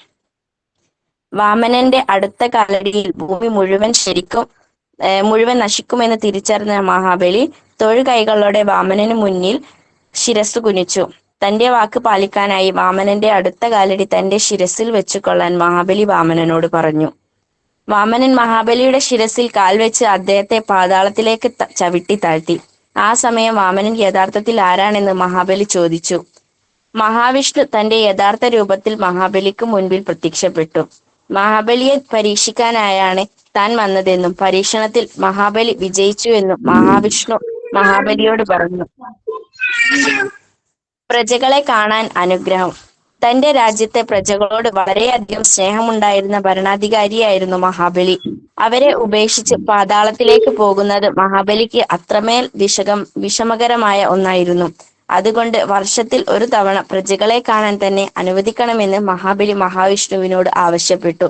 വാമനന്റെ അടുത്ത കാലടിയിൽ ഭൂമി മുഴുവൻ നശിക്കുമെന്ന് തിരിച്ചറിഞ്ഞ മഹാബലി തൊഴുകൈകളോടെ വാമനന് മുന്നിൽ ശിരസ് കുനിച്ചു. തന്റെ വാക്ക് പാലിക്കാനായി വാമനന്റെ അടുത്ത കാലടി തന്റെ ശിരസിൽ വെച്ചുകൊള്ളാൻ മഹാബലി വാമനനോട് പറഞ്ഞു. വാമനൻ മഹാബലിയുടെ ശിരസിൽ കാൽ വെച്ച് അദ്ദേഹത്തെ പാതാളത്തിലേക്ക് ചവിട്ടി താഴ്ത്തി. ആ സമയം വാമനൻ യഥാർത്ഥത്തിൽ ആരാണെന്ന് മഹാബലി ചോദിച്ചു. മഹാവിഷ്ണു തന്റെ യഥാർത്ഥ രൂപത്തിൽ മഹാബലിക്ക് മുൻപിൽ പ്രത്യക്ഷപ്പെട്ടു. മഹാബലിയെ പരീക്ഷിക്കാനായാണ് താൻ വന്നതെന്നും പരീക്ഷണത്തിൽ മഹാബലി വിജയിച്ചു എന്നും മഹാവിഷ്ണു മഹാബലിയോട് പറഞ്ഞു. പ്രജകളെ കാണാൻ അനുഗ്രഹം. തന്റെ രാജ്യത്തെ പ്രജകളോട് വളരെയധികം സ്നേഹമുണ്ടായിരുന്ന ഭരണാധികാരിയായിരുന്നു മഹാബലി. അവരെ ഉപേക്ഷിച്ച് പാതാളത്തിലേക്ക് പോകുന്നത് മഹാബലിക്ക് അത്രമേൽ വിഷമകരമായ ഒന്നായിരുന്നു. അതുകൊണ്ട് വർഷത്തിൽ ഒരു തവണ പ്രജകളെ കാണാൻ തന്നെ അനുവദിക്കണമെന്ന് മഹാബലി മഹാവിഷ്ണുവിനോട് ആവശ്യപ്പെട്ടു.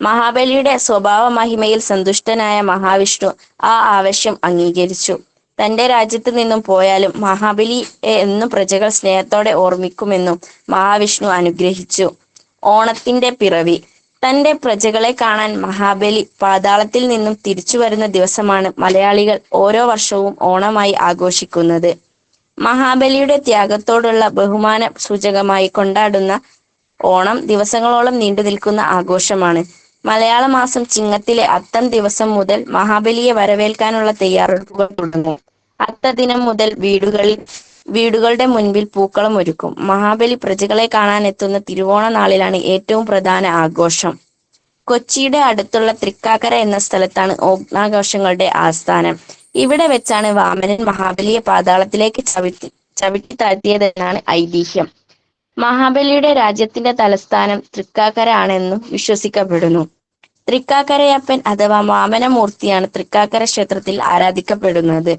മഹാബലിയുടെ സ്വഭാവ മഹിമയിൽ സന്തുഷ്ടനായ മഹാവിഷ്ണു ആ ആവശ്യം അംഗീകരിച്ചു. തന്റെ രാജ്യത്ത് നിന്നും പോയാലും മഹാബലിയെ എന്നും പ്രജകൾ സ്നേഹത്തോടെ ഓർമ്മിക്കുമെന്നും മഹാവിഷ്ണു അനുഗ്രഹിച്ചു. ഓണത്തിന്റെ പിറവി. തന്റെ പ്രജകളെ കാണാൻ മഹാബലി പാതാളത്തിൽ നിന്നും തിരിച്ചു വരുന്ന ദിവസമാണ് മലയാളികൾ ഓരോ വർഷവും ഓണമായി ആഘോഷിക്കുന്നത്. മഹാബലിയുടെ ത്യാഗത്തോടുള്ള ബഹുമാന സൂചകമായി കൊണ്ടാടുന്ന ഓണം ദിവസങ്ങളോളം നീണ്ടു നിൽക്കുന്ന ആഘോഷമാണ്. മലയാള മാസം ചിങ്ങത്തിലെ അത്തം ദിവസം മുതൽ മഹാബലിയെ വരവേൽക്കാനുള്ള തയ്യാറെടുപ്പുകൾ തുടങ്ങും. അത്തദിനം മുതൽ വീടുകളുടെ മുൻപിൽ പൂക്കളം ഒരുക്കും. മഹാബലി പ്രജകളെ കാണാൻ എത്തുന്ന തിരുവോണ നാളിലാണ് ഏറ്റവും പ്രധാന ആഘോഷം. കൊച്ചിയുടെ അടുത്തുള്ള തൃക്കാക്കര എന്ന സ്ഥലത്താണ് ഓണാഘോഷങ്ങളുടെ ആസ്ഥാനം. ഇവിടെ വെച്ചാണ് വാമനൻ മഹാബലിയെ പാതാളത്തിലേക്ക് ചവിട്ടി താഴ്ത്തിയതെന്നാണ് ഐതിഹ്യം. മഹാബലിയുടെ രാജ്യത്തിന്റെ തലസ്ഥാനം തൃക്കാക്കര ആണെന്നും വിശ്വസിക്കപ്പെടുന്നു. തൃക്കാക്കരയപ്പൻ അഥവാ വാമനമൂർത്തിയാണ് തൃക്കാക്കര ക്ഷേത്രത്തിൽ ആരാധിക്കപ്പെടുന്നത്.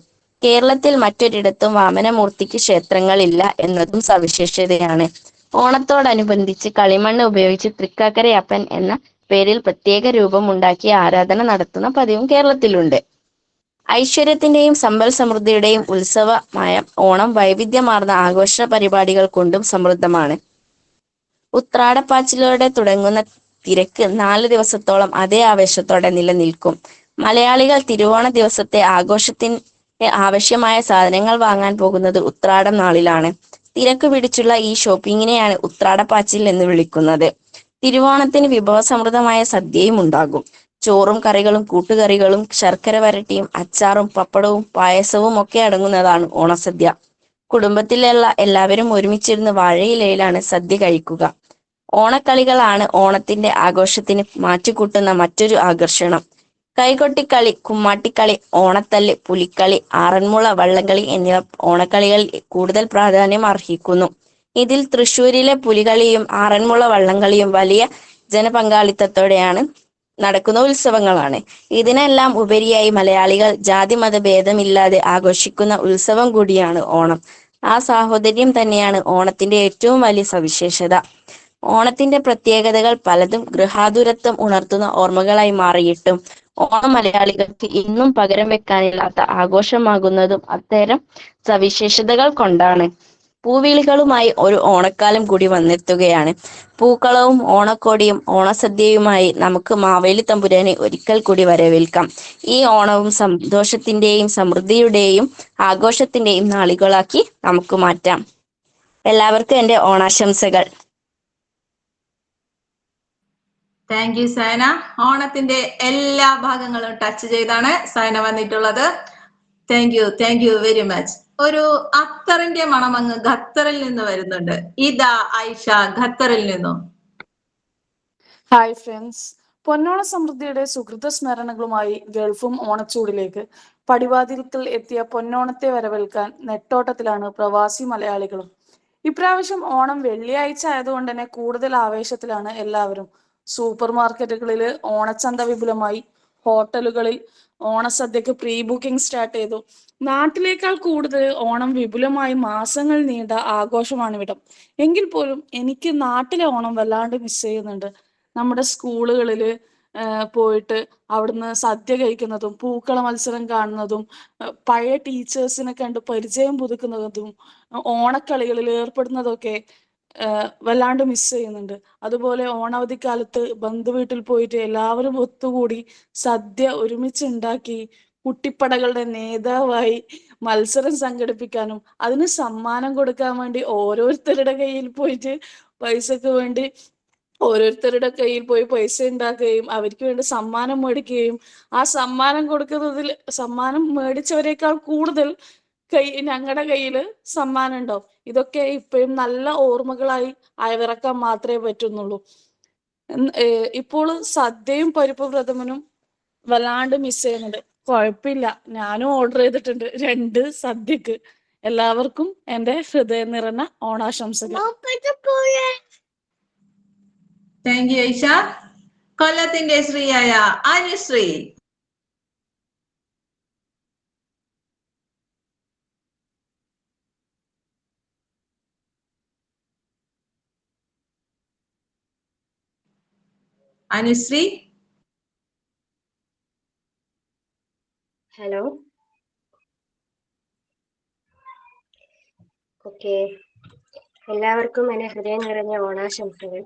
കേരളത്തിൽ മറ്റൊരിടത്തും വാമനമൂർത്തിക്ക് ക്ഷേത്രങ്ങളില്ല എന്നതും സവിശേഷതയാണ്. ഓണത്തോടനുബന്ധിച്ച് കളിമണ്ണ് ഉപയോഗിച്ച് തൃക്കാക്കരയപ്പൻ എന്ന പേരിൽ പ്രത്യേക രൂപം ഉണ്ടാക്കിയ ആരാധന നടത്തുന്ന പതിവും കേരളത്തിലുണ്ട്. ഐശ്വര്യത്തിന്റെയും സമ്പൽ സമൃദ്ധിയുടെയും ഉത്സവമായ ഓണം വൈവിധ്യമാർന്ന ആഘോഷ പരിപാടികൾ കൊണ്ടും സമൃദ്ധമാണ്. ഉത്രാടപ്പാച്ചിലോടെ തുടങ്ങുന്ന തിരക്ക് 4 ദിവസത്തോളം അതേ ആവേശത്തോടെ നിലനിൽക്കും. മലയാളികൾ തിരുവോണ ദിവസത്തെ ആഘോഷത്തിന് ആവശ്യമായ സാധനങ്ങൾ വാങ്ങാൻ പോകുന്നത് ഉത്രാടം നാളിലാണ്. തിരക്ക് പിടിച്ചുള്ള ഈ ഷോപ്പിങ്ങിനെയാണ് ഉത്രാടപ്പാച്ചിൽ എന്ന് വിളിക്കുന്നത്. തിരുവോണത്തിന് വിഭവസമൃദ്ധമായ സദ്യയും ഉണ്ടാകും. ചോറും കറികളും കൂട്ടുകറികളും ശർക്കര വരട്ടിയും അച്ചാറും പപ്പടവും പായസവും ഒക്കെ അടങ്ങുന്നതാണ് ഓണസദ്യ. കുടുംബത്തിലുള്ള എല്ലാവരും ഒരുമിച്ചിരുന്ന് വാഴയിലയിലാണ് സദ്യ കഴിക്കുക. ഓണക്കളികളാണ് ഓണത്തിന്റെ ആഘോഷത്തിന് മാറ്റുകൂട്ടുന്ന മറ്റൊരു ആകർഷണം. കൈകൊട്ടിക്കളി, കുമ്മാട്ടിക്കളി, ഓണത്തല്ല്, പുലിക്കളി, ആറന്മുള വള്ളംകളി എന്നിവ ഓണക്കളികളിൽ കൂടുതൽ പ്രാധാന്യം അർഹിക്കുന്നു. ഇതിൽ തൃശ്ശൂരിലെ പുലികളിയും ആറന്മുള വള്ളംകളിയും വലിയ ജനപങ്കാളിത്തത്തോടെയാണ് നടക്കുന്ന ഉത്സവങ്ങളാണ്. ഇതിനെല്ലാം ഉപരിയായി മലയാളികൾ ജാതിമത ഭേദമില്ലാതെ ആഘോഷിക്കുന്ന ഉത്സവം കൂടിയാണ് ഓണം. ആ സാഹോദര്യം തന്നെയാണ് ഓണത്തിന്റെ ഏറ്റവും വലിയ സവിശേഷത. ഓണത്തിന്റെ പ്രത്യേകതകൾ പലതും ഗൃഹാതുരത്വം ഉണർത്തുന്ന ഓർമ്മകളായി മാറിയിട്ടും ഓണം മലയാളികൾക്ക് ഇന്നും പകരം വെക്കാനില്ലാത്ത ആഘോഷമാകുന്നതും അത്തരം സവിശേഷതകൾ കൊണ്ടാണ്. പൂവിളികളുമായി ഒരു ഓണക്കാലം കൂടി വന്നെത്തുകയാണ്. പൂക്കളവും ഓണക്കോടിയും ഓണസദ്യയുമായി നമുക്ക് മാവേലി തമ്പുരാനെ ഒരിക്കൽ കൂടി വരവേൽക്കാം. ഈ ഓണവും സന്തോഷത്തിന്റെയും സമൃദ്ധിയുടെയും ആഘോഷത്തിന്റെയും നാളുകളാക്കി നമുക്ക് മാറ്റാം. എല്ലാവർക്കും എൻ്റെ ഓണാശംസകൾ. Thank U Saina. ഓണത്തിന്റെ എല്ലാ ഭാഗങ്ങളും ടച്ച് ചെയ്താണ് സൈന വന്നിട്ടുള്ളത്. Thank you very much. ഒരു അത്തറിന്റെ മണം അങ്ങ് ഖത്തറിൽ നിന്ന് വരുന്നുണ്ട്. ഇതാ ഐഷ ഖത്തറിൽ നിന്നും. ഹായ് ഫ്രണ്ട്സ്, പൊന്നോണ സമൃദ്ധിയുടെ സുഹൃത സ്മരണകളുമായി ഗൾഫും ഓണച്ചൂടിലേക്ക് പടിവാതിൽക്കൽ എത്തിയ പൊന്നോണത്തെ വരവേൽക്കാൻ നെട്ടോട്ടത്തിലാണ് പ്രവാസി മലയാളികളും. ഇപ്രാവശ്യം ഓണം വെള്ളിയാഴ്ച ആയതുകൊണ്ട് തന്നെ കൂടുതൽ ആവേശത്തിലാണ് എല്ലാവരും. സൂപ്പർ മാർക്കറ്റുകളിൽ ഓണച്ചന്ത വിപുലമായി, ഹോട്ടലുകളിൽ ഓണസദ്യക്ക് പ്രീ ബുക്കിംഗ് സ്റ്റാർട്ട് ചെയ്തു. നാട്ടിലേക്കാൾ കൂടുതൽ ഓണം വിപുലമായി മാസങ്ങൾ നീണ്ട ആഘോഷമാണിവിടം. എങ്കിൽ പോലും എനിക്ക് നാട്ടിലെ ഓണം വല്ലാണ്ട് മിസ് ചെയ്യുന്നുണ്ട്. നമ്മുടെ സ്കൂളുകളിൽ പോയിട്ട് അവിടുന്ന് സദ്യ കഴിക്കുന്നതും പൂക്കള മത്സരം കാണുന്നതും പഴയ ടീച്ചേഴ്സിനെ കണ്ട് പരിചയം പുതുക്കുന്നതും ഓണക്കളികളിൽ ഏർപ്പെടുന്നതൊക്കെ വല്ലാണ്ട് മിസ് ചെയ്യുന്നുണ്ട്. അതുപോലെ ഓണാവധിക്കാലത്ത് ബന്ധുവീട്ടിൽ പോയിട്ട് എല്ലാവരും ഒത്തുകൂടി സദ്യ ഒരുമിച്ച് ഉണ്ടാക്കി കുട്ടിപ്പടകളുടെ നേതാവായി മത്സരം സംഘടിപ്പിക്കാനും അതിന് സമ്മാനം കൊടുക്കാൻ വേണ്ടി ഓരോരുത്തരുടെ കയ്യിൽ പോയിട്ട് പൈസക്ക് വേണ്ടി ഓരോരുത്തരുടെ കയ്യിൽ പോയി പൈസ ഉണ്ടാക്കുകയും അവർക്ക് വേണ്ടി സമ്മാനം മേടിക്കുകയും ആ സമ്മാനം കൊടുക്കുന്നതിൽ സമ്മാനം മേടിച്ചവരെക്കാൾ കൂടുതൽ ഞങ്ങളുടെ കയ്യിൽ സമ്മാനം ഉണ്ടാവും. ഇതൊക്കെ ഇപ്പോഴും നല്ല ഓർമ്മകളായി അയവിറക്കാൻ മാത്രമേ പറ്റുന്നുള്ളൂ. ഇപ്പോൾ സദ്യയും പരിപ്പ് പ്രഥമനും വല്ലാണ്ട് മിസ് ചെയ്യുന്നുണ്ട്. കുഴപ്പമില്ല, ഞാനും ഓർഡർ ചെയ്തിട്ടുണ്ട് 2 സദ്യക്ക്. എല്ലാവർക്കും എൻ്റെ ഹൃദയം നിറഞ്ഞ ഓണാശംസകൾ. Thank U Aisha. കൊല്ലത്തിന്റെ ശ്രീയായ അനുശ്രീ. അനുശ്രീ. ഹലോ. ഓക്കെ, എല്ലാവർക്കും എൻ്റെ ഹൃദയം നിറഞ്ഞ ഓണാശംസകൾ.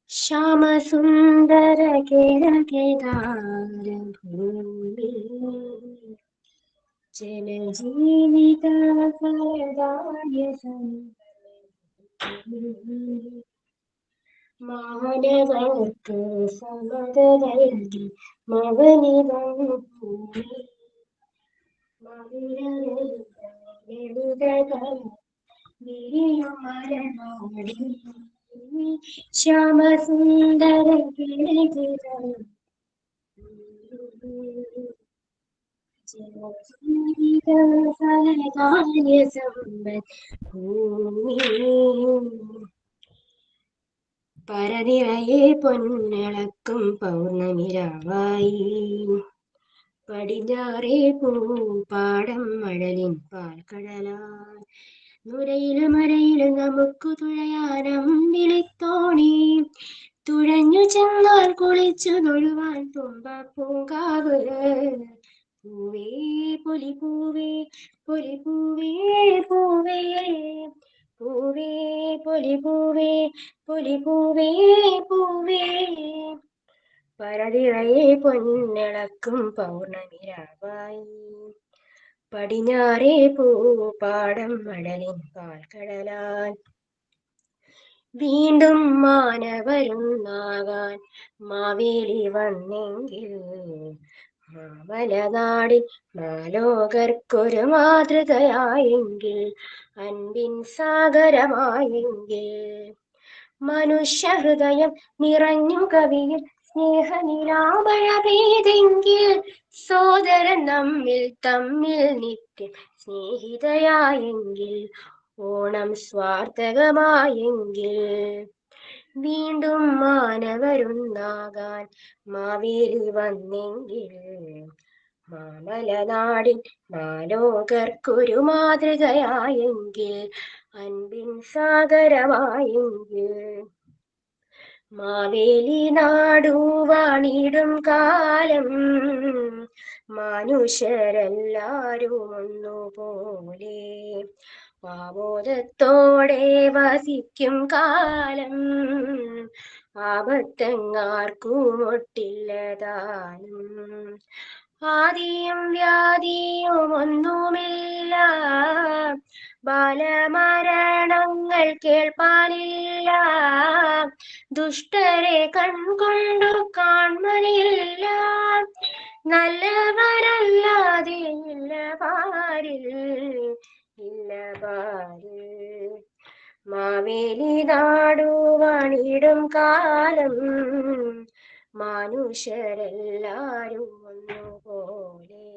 ശ്യാമസുന്ദര കേരകേദാരഭൂമി ജനജീവിത മാനവർക്ക് സമതരയിൽ മവനിതം ശ്യാമസുന്ദര പരനിറയെ പൊന്നിളക്കും പൗർണമിരാവായി പടിഞ്ഞാറേ പൂപ്പാടം മഴലിൻ പാൽക്കടലാൽ നുരയിലും മരയിലും നമുക്ക് തുഴയാനം വിളിത്തോണി തുഴഞ്ഞു ചെന്നാൽ കുളിച്ചു തൊഴുവാൻ തുമ്പ പൂങ്കാവ് പൂവേ പൊലിപൂവേ പൊലിപൂവേ പൂവേ പൂവേ പൊലിപൂവേ പൊലിപൂവേ പൂവേ പരതിറയെ പൊന്നിളക്കും പൗർണമിരാവായി പടിഞ്ഞാറേ പൂപ്പാടം മടലിൻ പാൽക്കടലാൽ വീണ്ടും മാനവരുന്നാകാൻ മാവേലി വന്നെങ്കിൽ മാമലനാടിൽ മാലോകർക്കൊരു മാതൃകയായെങ്കിൽ അൻപിൻ സാഗരമായെങ്കിൽ മനുഷ്യഹൃദയം നിറഞ്ഞു കവിയിൽ സ്നേഹനിലാമഴ പെയ്തെങ്കിൽ സോദരൻ തമ്മിൽ നിത്യം സ്നേഹിതയായെങ്കിൽ ഓണം സ്വാർത്ഥകമായെങ്കിൽ വീണ്ടും മാനവരുന്നാകാൻ മാവേലി വന്നെങ്കിൽ മാമലനാടിൻ മാലോകർക്കൊരു മാതൃകയായെങ്കിൽ അൻപിൻ സാഗരമായെങ്കിൽ മാവേലി നാടുവാണിടും കാലം മനുഷ്യരെല്ലാരും ഒന്നുപോലെ ആമോദത്തോടെ വസിക്കും കാലം ആപത്തങ്ങാർക്കും ഒട്ടില്ലതാനും ആദിയും വ്യാധിയും ഒന്നുമില്ല ബാലമരണങ്ങൾ കേൾപ്പാനില്ല ദുഷ്ടരെ കൺകൊണ്ടു കാൺമനില്ല നല്ലവരല്ലാതെ ഇല്ല പാരിൽ ഇല്ല പാരിൽ മാവേലി നാടുവാണിടും കാലം മനുഷ്യരെല്ലാരും ഒന്നുപോലെ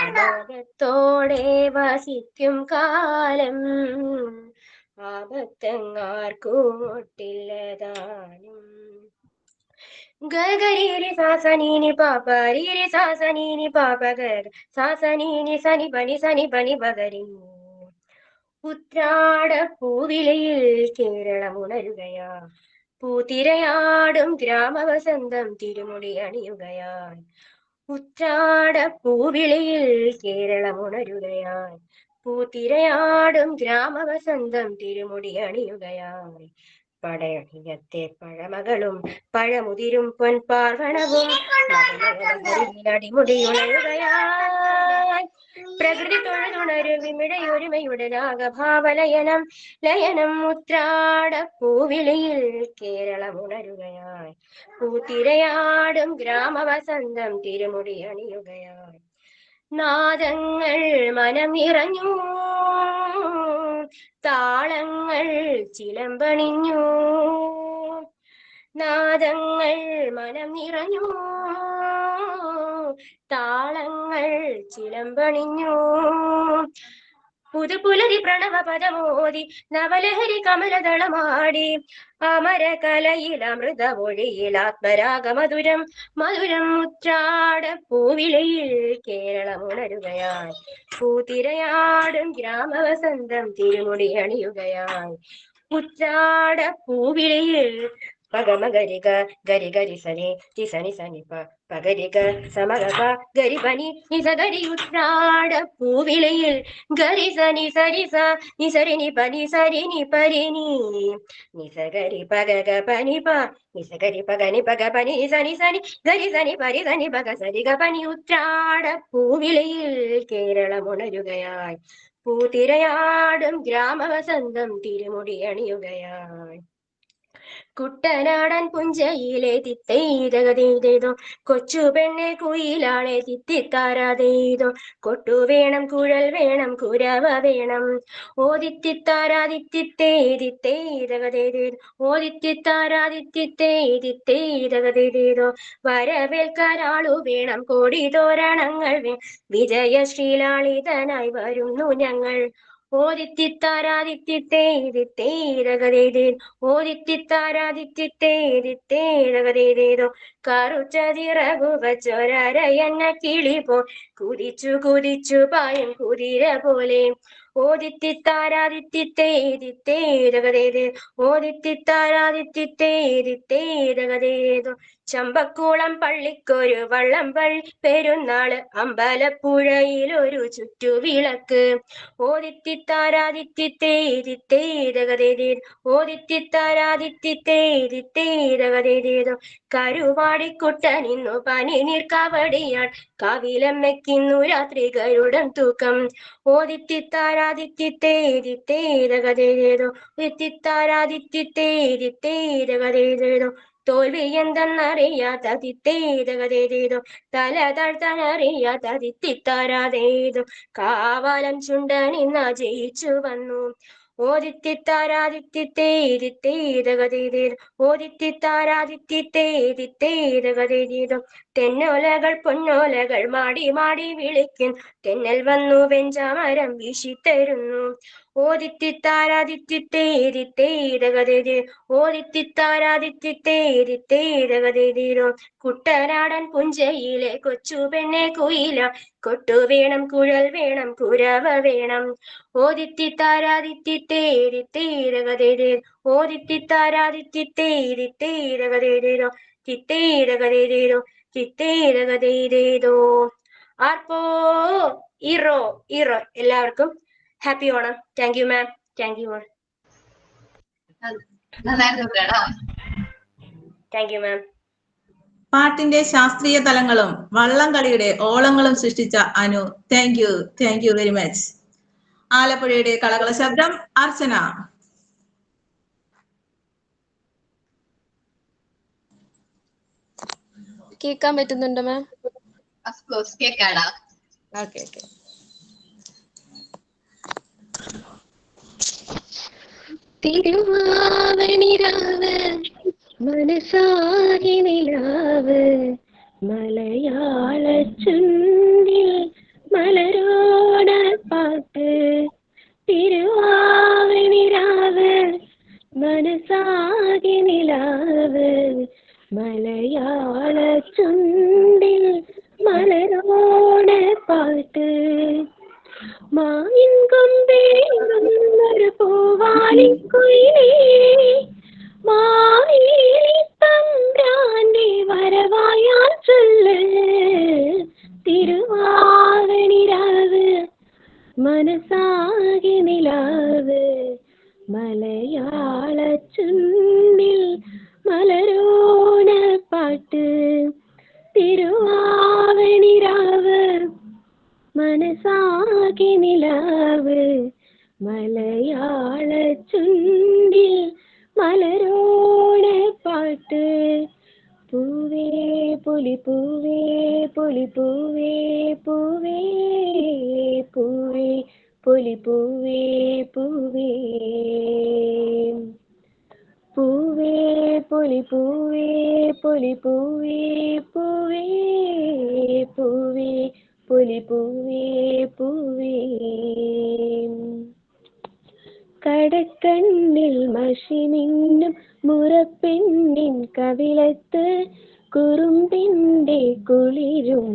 ആദരത്തോടെ വസിക്കും കാലം ആപത്തങ്ങാർക്കും ഒട്ടില്ലതാനും ഗഗരീരി സാസനീനി പാപ രീരി സാസനീനി പാപ ഗഗ സാസനീനി സനി പനി ബഗരി ഉത്രാട പൂവിലയിൽ കേരളം ഉണരുകയാ പൂത്തിരയാടും ഗ്രാമവസന്തം തിരുമുടി അണിയുകയായി ഉത്രാട പൂവിളിയിൽ കേരളം ഉണരുകയായി പൂത്തിരയാടും ഗ്രാമവസന്തം തിരുമുടി അണിയുകയായി പടയണിയത്തെ പഴമകളും പഴമുതിരും പൊൻപാർവണവും അടിമുടിയുണരുകയായി പ്രകൃതി തൊഴുതുണരു വിമിഴയൊരുമയുടെ രാഗഭാവലയനം ലയനം ഉത്രാട പൂവിളിയിൽ കേരളം ഉണരുകയായി പൂത്തിരയാടും ഗ്രാമവസന്തം തിരുമുടി അണിയുകയായി നാദങ്ങൾ മനം നിറഞ്ഞു താളങ്ങൾ ചിലമ്പണിഞ്ഞു നാദങ്ങൾ മനം നിറഞ്ഞു താളങ്ങൾ ചിലമ്പണിഞ്ഞു പുതുപുലരി പ്രണവ പദമോദി നവലഹരി കമലദളമാടി അമരകലയിൽ അമൃതമൊഴിയിൽ ആത്മരാഗമധുരം മധുരം ഉത്രാട പൂവിളിയിൽ കേരളം ഉണരുകയായി പൂത്തിരയാടും ഗ്രാമവസന്തം തിരുമുടി അണിയുകയായി ഉത്രാട പൂവിളിയിൽ പഗമഗരിക ഗരി ഗരി സനി തിസനി സനി പഗരിക സമഗ ഗരി പനി നിസഗരി ഉത്രാട പൂവിളിയിൽ ഗരി സനി സരി സ നിസരി നി പനി സരി നി പരി നി നിസഗരി പഗ പനി പ നിസഗരി പഗനി പഗ പനി സനി സനി ഗരി സനി പരി സനി പഗ സരി ഗ പനി ഉത്രാട പൂവിളിയിൽ കേരളം ഉണരുകയായി പൂത്തിരയാടും ഗ്രാമവസന്തം തിരുമുടി അണിയുകയായി കുട്ടനാടൻ പുഞ്ചയിലെ തിത്തൈതകതീതോ കൊച്ചു പെണ്ണെ കുയിലാളെ തിത്തിത്താരാതേതോ കൊട്ടു വേണം കുഴൽ വേണം കുരവ വേണം ഓദിത്തിത്താരാദിത്തിത്തേതിത്തേതകതേതോ ഓദിത്തിത്താരാദിത്തിത്തേതിത്തേതകതേതോ വരവേൽക്കാനാളു വേണം കോടി തോരണങ്ങൾ വിജയശ്രീലാളിതനായി വരുന്നു ഞങ്ങൾ ഓദിത്തിത്താരാദിത്തിത്തേതിത്തേതകതേതോ കറുച്ച ചിറകുക ചൊരരയന്ന കിളി പോ കുതിച്ചു കുതിച്ചു പായും കുതിര പോലെ ഓദിത്തിത്താരാദിത്തിത്തേരിത്തേരകതേതേ ഓദിത്തിത്താരാദിത്തിത്തേരിത്തേരകതേതോ ചമ്പക്കുളം പള്ളിക്കൊരു വള്ളം വഴി പെരുന്നാള് അമ്പലപ്പുഴയിലൊരു ചുറ്റുവിളക്ക് ഓദിത്തിത്താരാദിത്തിത്തേരിത്തേരകതേതേ ഓദിത്തിത്താരാദിത്തിത്തേരിത്തേരകതേതേതോ കരുവാടിക്കുട്ടനിന്നു പനിനീർ കവടിയാൾ കാവിലമ്മയ്ക്കിന്നു രാത്രി ഗരുഡൻ തൂക്കം ഓദിത്തിത്താരാദിത്തിത്തേരിത്തേരകതേതേതോ ഓദിത്തിത്താരാദിത്തിത്തേരിത്തേരകതേതേതോ തോൽവി എന്തെന്നറിയാത്തതിത്തേതകതേതേതോ തല താഴ്ത്താനറിയാത്തതിത്തിത്താരാതേതോ കാവാലം ചുണ്ടനിന്ന ജയിച്ചു വന്നു ഓദിത്തിത്താരാദിത്തിത്തേരിത്തേരകതേതേതോ ഓദിത്തിത്താരാദിത്തിത്തേരിത്തേരകതേതേതോ തെന്നോലകൾ പൊന്നോലകൾ മാടി മാടി വിളിക്കും തെന്നൽ വന്നു വെഞ്ചാമരം വീശിത്തരുന്നു ഓദിത്തിത്താരാദിത്തിത്തേരിത്തേരകതേതേ ഓദിത്തിത്താരാദിത്തിത്തേരിത്തേരകതേതേതോ കുട്ടനാടൻ പുഞ്ചയിലെ കൊച്ചു പെണ്ണെ കുയില കൊട്ടു വേണം കുഴൽ വേണം കുരവ വേണം ഓദിത്തിത്താരാദിത്തിത്തേരിത്തേരകതേതേ ഓദിത്തിത്താരാദിത്തിത്തേരിത്തേരകതേതേതോ തിത്തേരകതേതേതോ തിത്തേരകതേതേതോ ആർപ്പോ ഇറോ ഇറോ. എല്ലാവർക്കും happy Onam. Thank you ma'am. Thank you all. നന്നായിരുന്നു കേട്ടോ. Thank you ma'am. പാട്ടിന്റെ ശാസ്ത്രീയ തലങ്ങളും വള്ളംകളിയുടെ ഓളങ്ങളും സൃഷ്ടിച്ച Anu, thank you very much. ആലപ്പുഴയുടെ കളകള ശബ്ദം അർച്ചന. കേൾക്കാൻ പറ്റുന്നുണ്ടോ മാം? ഓഫ് കോഴ്സ് കേൾക്കാടാ. Okay okay. തിരുവാവണിരാവ് മനസാകി നിലാവ് മലയാള ചുണ്ടിൽ മലരോട പാട്ട് തിരുവാവണിരാവ് മനസാകി നിലാവ് മലയാള ചുണ്ടിൽ മലരോട പാട്ട് മായിൻ കൊമ്പേറുന്നൊരു പൂവാലിക്കുയിലേ മായിലിത്തമ്പ്രാന്റെ വരവായാൽ ചൊല്ല് തിരുവാവണിരാവ് മനസാകി നിലാവ് മലയാള ചുണ്ടിൽ മലരോണ പാട്ട് തിരുവാവണിരാവ് മനസാകി നിലാവ് മലയാള ചുണ്ടിൽ മലരോണ പാട്ട് പൂവേ പൊലി പൂവേ പൊലി പൂവേ പൂവേ പൂവേ പൊലി പൂവേ പൂവേ പൂവേ പൊലി പൂവേ പൊലി പൂവേ പൂവേ പൂവേ പൊലി പൂവേ പൂവേ കടക്കണ്ണിൽ മഷിമിന്നും മുറപ്പെണ്ണിൻ കവിളത്ത് കുറുമ്പിന്റെ കുളിരും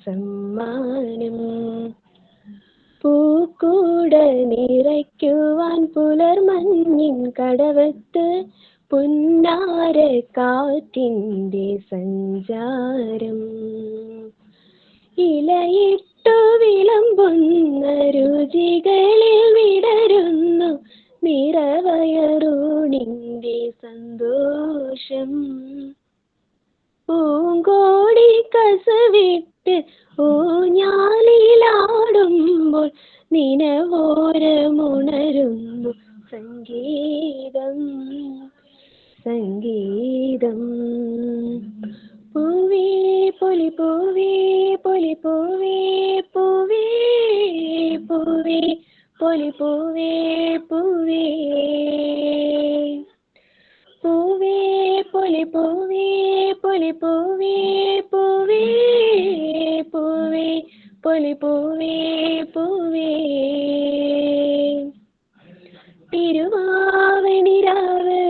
സമ്മാനം പൂക്കൂട നിറയ്ക്കുവാൻ പുലർമഞ്ഞിൻ കടവത്ത് പുന്നാര കാറ്റിന്റെ സഞ്ചാരം ഇലയിട്ടു വിളമ്പുന്ന രുചികളിൽ വിടരുന്നു നിറവയറൂണിന്റെ സന്തോഷം പൂങ്കോടി കസവിട്ട് ഊഞ്ഞാലിലാടുമ്പോൾ നിനവോരമുണരുന്നു സംഗീതം സംഗീതം പൂവേ പൊലി പൂവേ പൊലി പൂവേ പൂവേ പൂവേ പൊലി പൂവേ പൂവേ പൂവേ പൊലി പൂവേ പൊലി പൂവേ പൂവേ പൂവേ പൊലി പൂവേ പൂവേ തിരുവാവണിരാവ്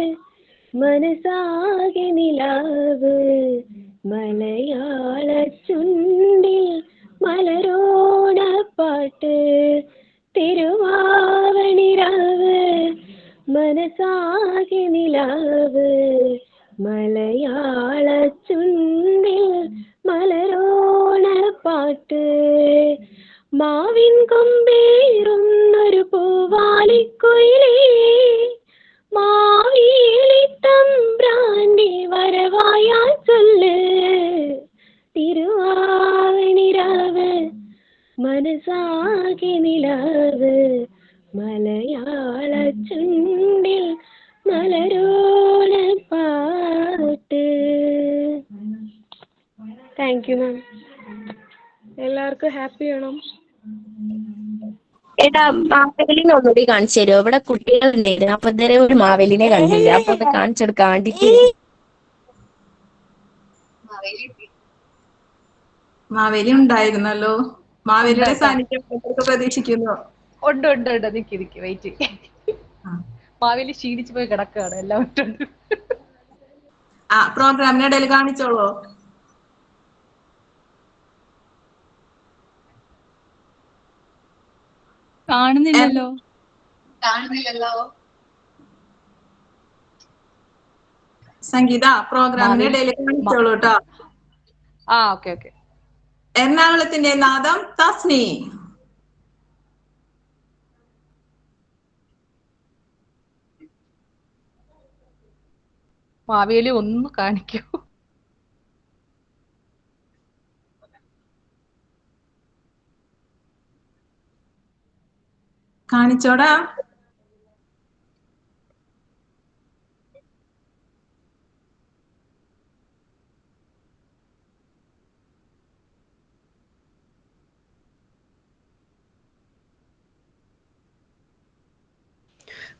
മനസാകെ നിലാവ് മലയാള ചുണ്ടിൽ മലരോണ പാട്ട് തിരുവാ മനസാകെ നിലാവ് മലയാള ചുണ്ടിൽ മലരോണ പാട്ട് മാവിൻ കൊമ്പേറുന്നൊരു പൂവാലിക്കുയിലേ മാവേലി തമ്പ്രാന്റെ വരവായാൽ ചൊല്ല് തിരുവാവണിരാവ് മനസാകെ നിലാവ് മലയാള ചുണ്ടിൽ മലരോണ പാട്ട്. താങ്ക് യു മാം. എല്ലാവർക്കും ഹാപ്പി ആണോ? എടാ മാവേലിനെ ഒന്നുകൂടി കാണിച്ചു തരുമോ? ഇവിടെ കുട്ടികളുണ്ടായിരുന്നു, അപ്പൊ ഇതുവരെ ഒരു മാവേലിനെ കണ്ടില്ല, അപ്പൊ ഒന്ന് കാണിച്ചെടുക്കാൻ വേണ്ടിട്ട്. മാവേലി ഉണ്ടായിരുന്നല്ലോ. മാവേലിയുടെ സാന്നിധ്യം പ്രതീക്ഷിക്കുന്നു. ഉണ്ട് ഉണ്ട് ഉണ്ട്. നിക്ക് വെയിറ്റ്. മാവേലി ക്ഷീണിച്ചു പോയി കിടക്കുകയാണ്. എല്ലാം ഇട്ടുണ്ട്. ആ പ്രോഗ്രാമിനിടയിൽ കാണിച്ചോളൂ. കാണുന്നില്ലല്ലോ. സംഗീത പ്രോഗ്രാമിനിടയിൽ കാണിച്ചോളൂ കേട്ടോ. Okay okay. എറണാകുളത്തിന്റെ നാദം തസ്നി. മാവേലി ഒന്ന് കാണിക്കൂ. കാണിച്ചോടാ.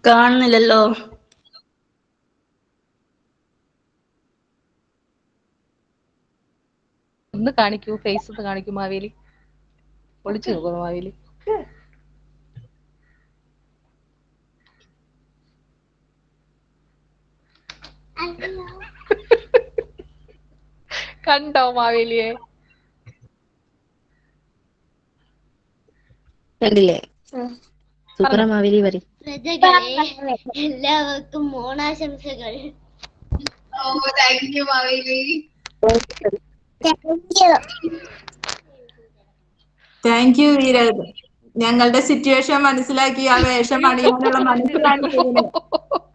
കാണുന്നില്ലല്ലോ. ഒന്ന് കാണിക്കൂ, ഫേസ് ഒന്ന് കാണിക്കൂ. മാവേലി ഒളിച്ചു നോക്കുന്നു. മാവേലി കണ്ടോ മാവേലിയെ? കണ്ടില്ലേ? സൂപ്പറ മാവേലി പറയും. എല്ലാവർക്കും ഓണാശംസകൾ. Thank you Maveli. Thank you Veerath. ഞങ്ങളുടെ സിറ്റുവേഷൻ മനസ്സിലാക്കി ആ വേഷം അണിയാനുള്ള മനസ്സ് കാണിച്ചതിന്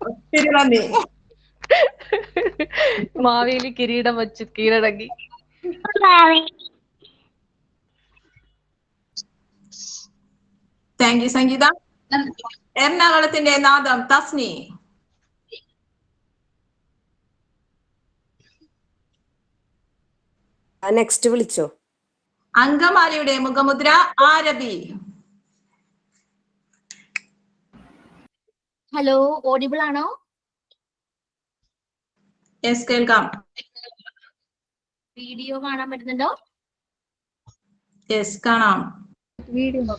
ഒത്തിരി നന്ദി. മാവേലി കിരീടം വച്ച് കീഴടങ്ങി. താങ്ക് യു സംഗീത. എറണാകുളത്തിന്റെ നാദം തസ്നി. നെക്സ്റ്റ് വിളിച്ചോ. അങ്കമാലിയുടെ മുഖമുദ്ര ആരബി. ഹലോ, ഓഡിബിൾ ആണോ? യെസ്, കേൾക്കാം. വീഡിയോ കാണാൻ പറ്റുന്നുണ്ടോ? യെസ്, കാണാം. വീഡിയോ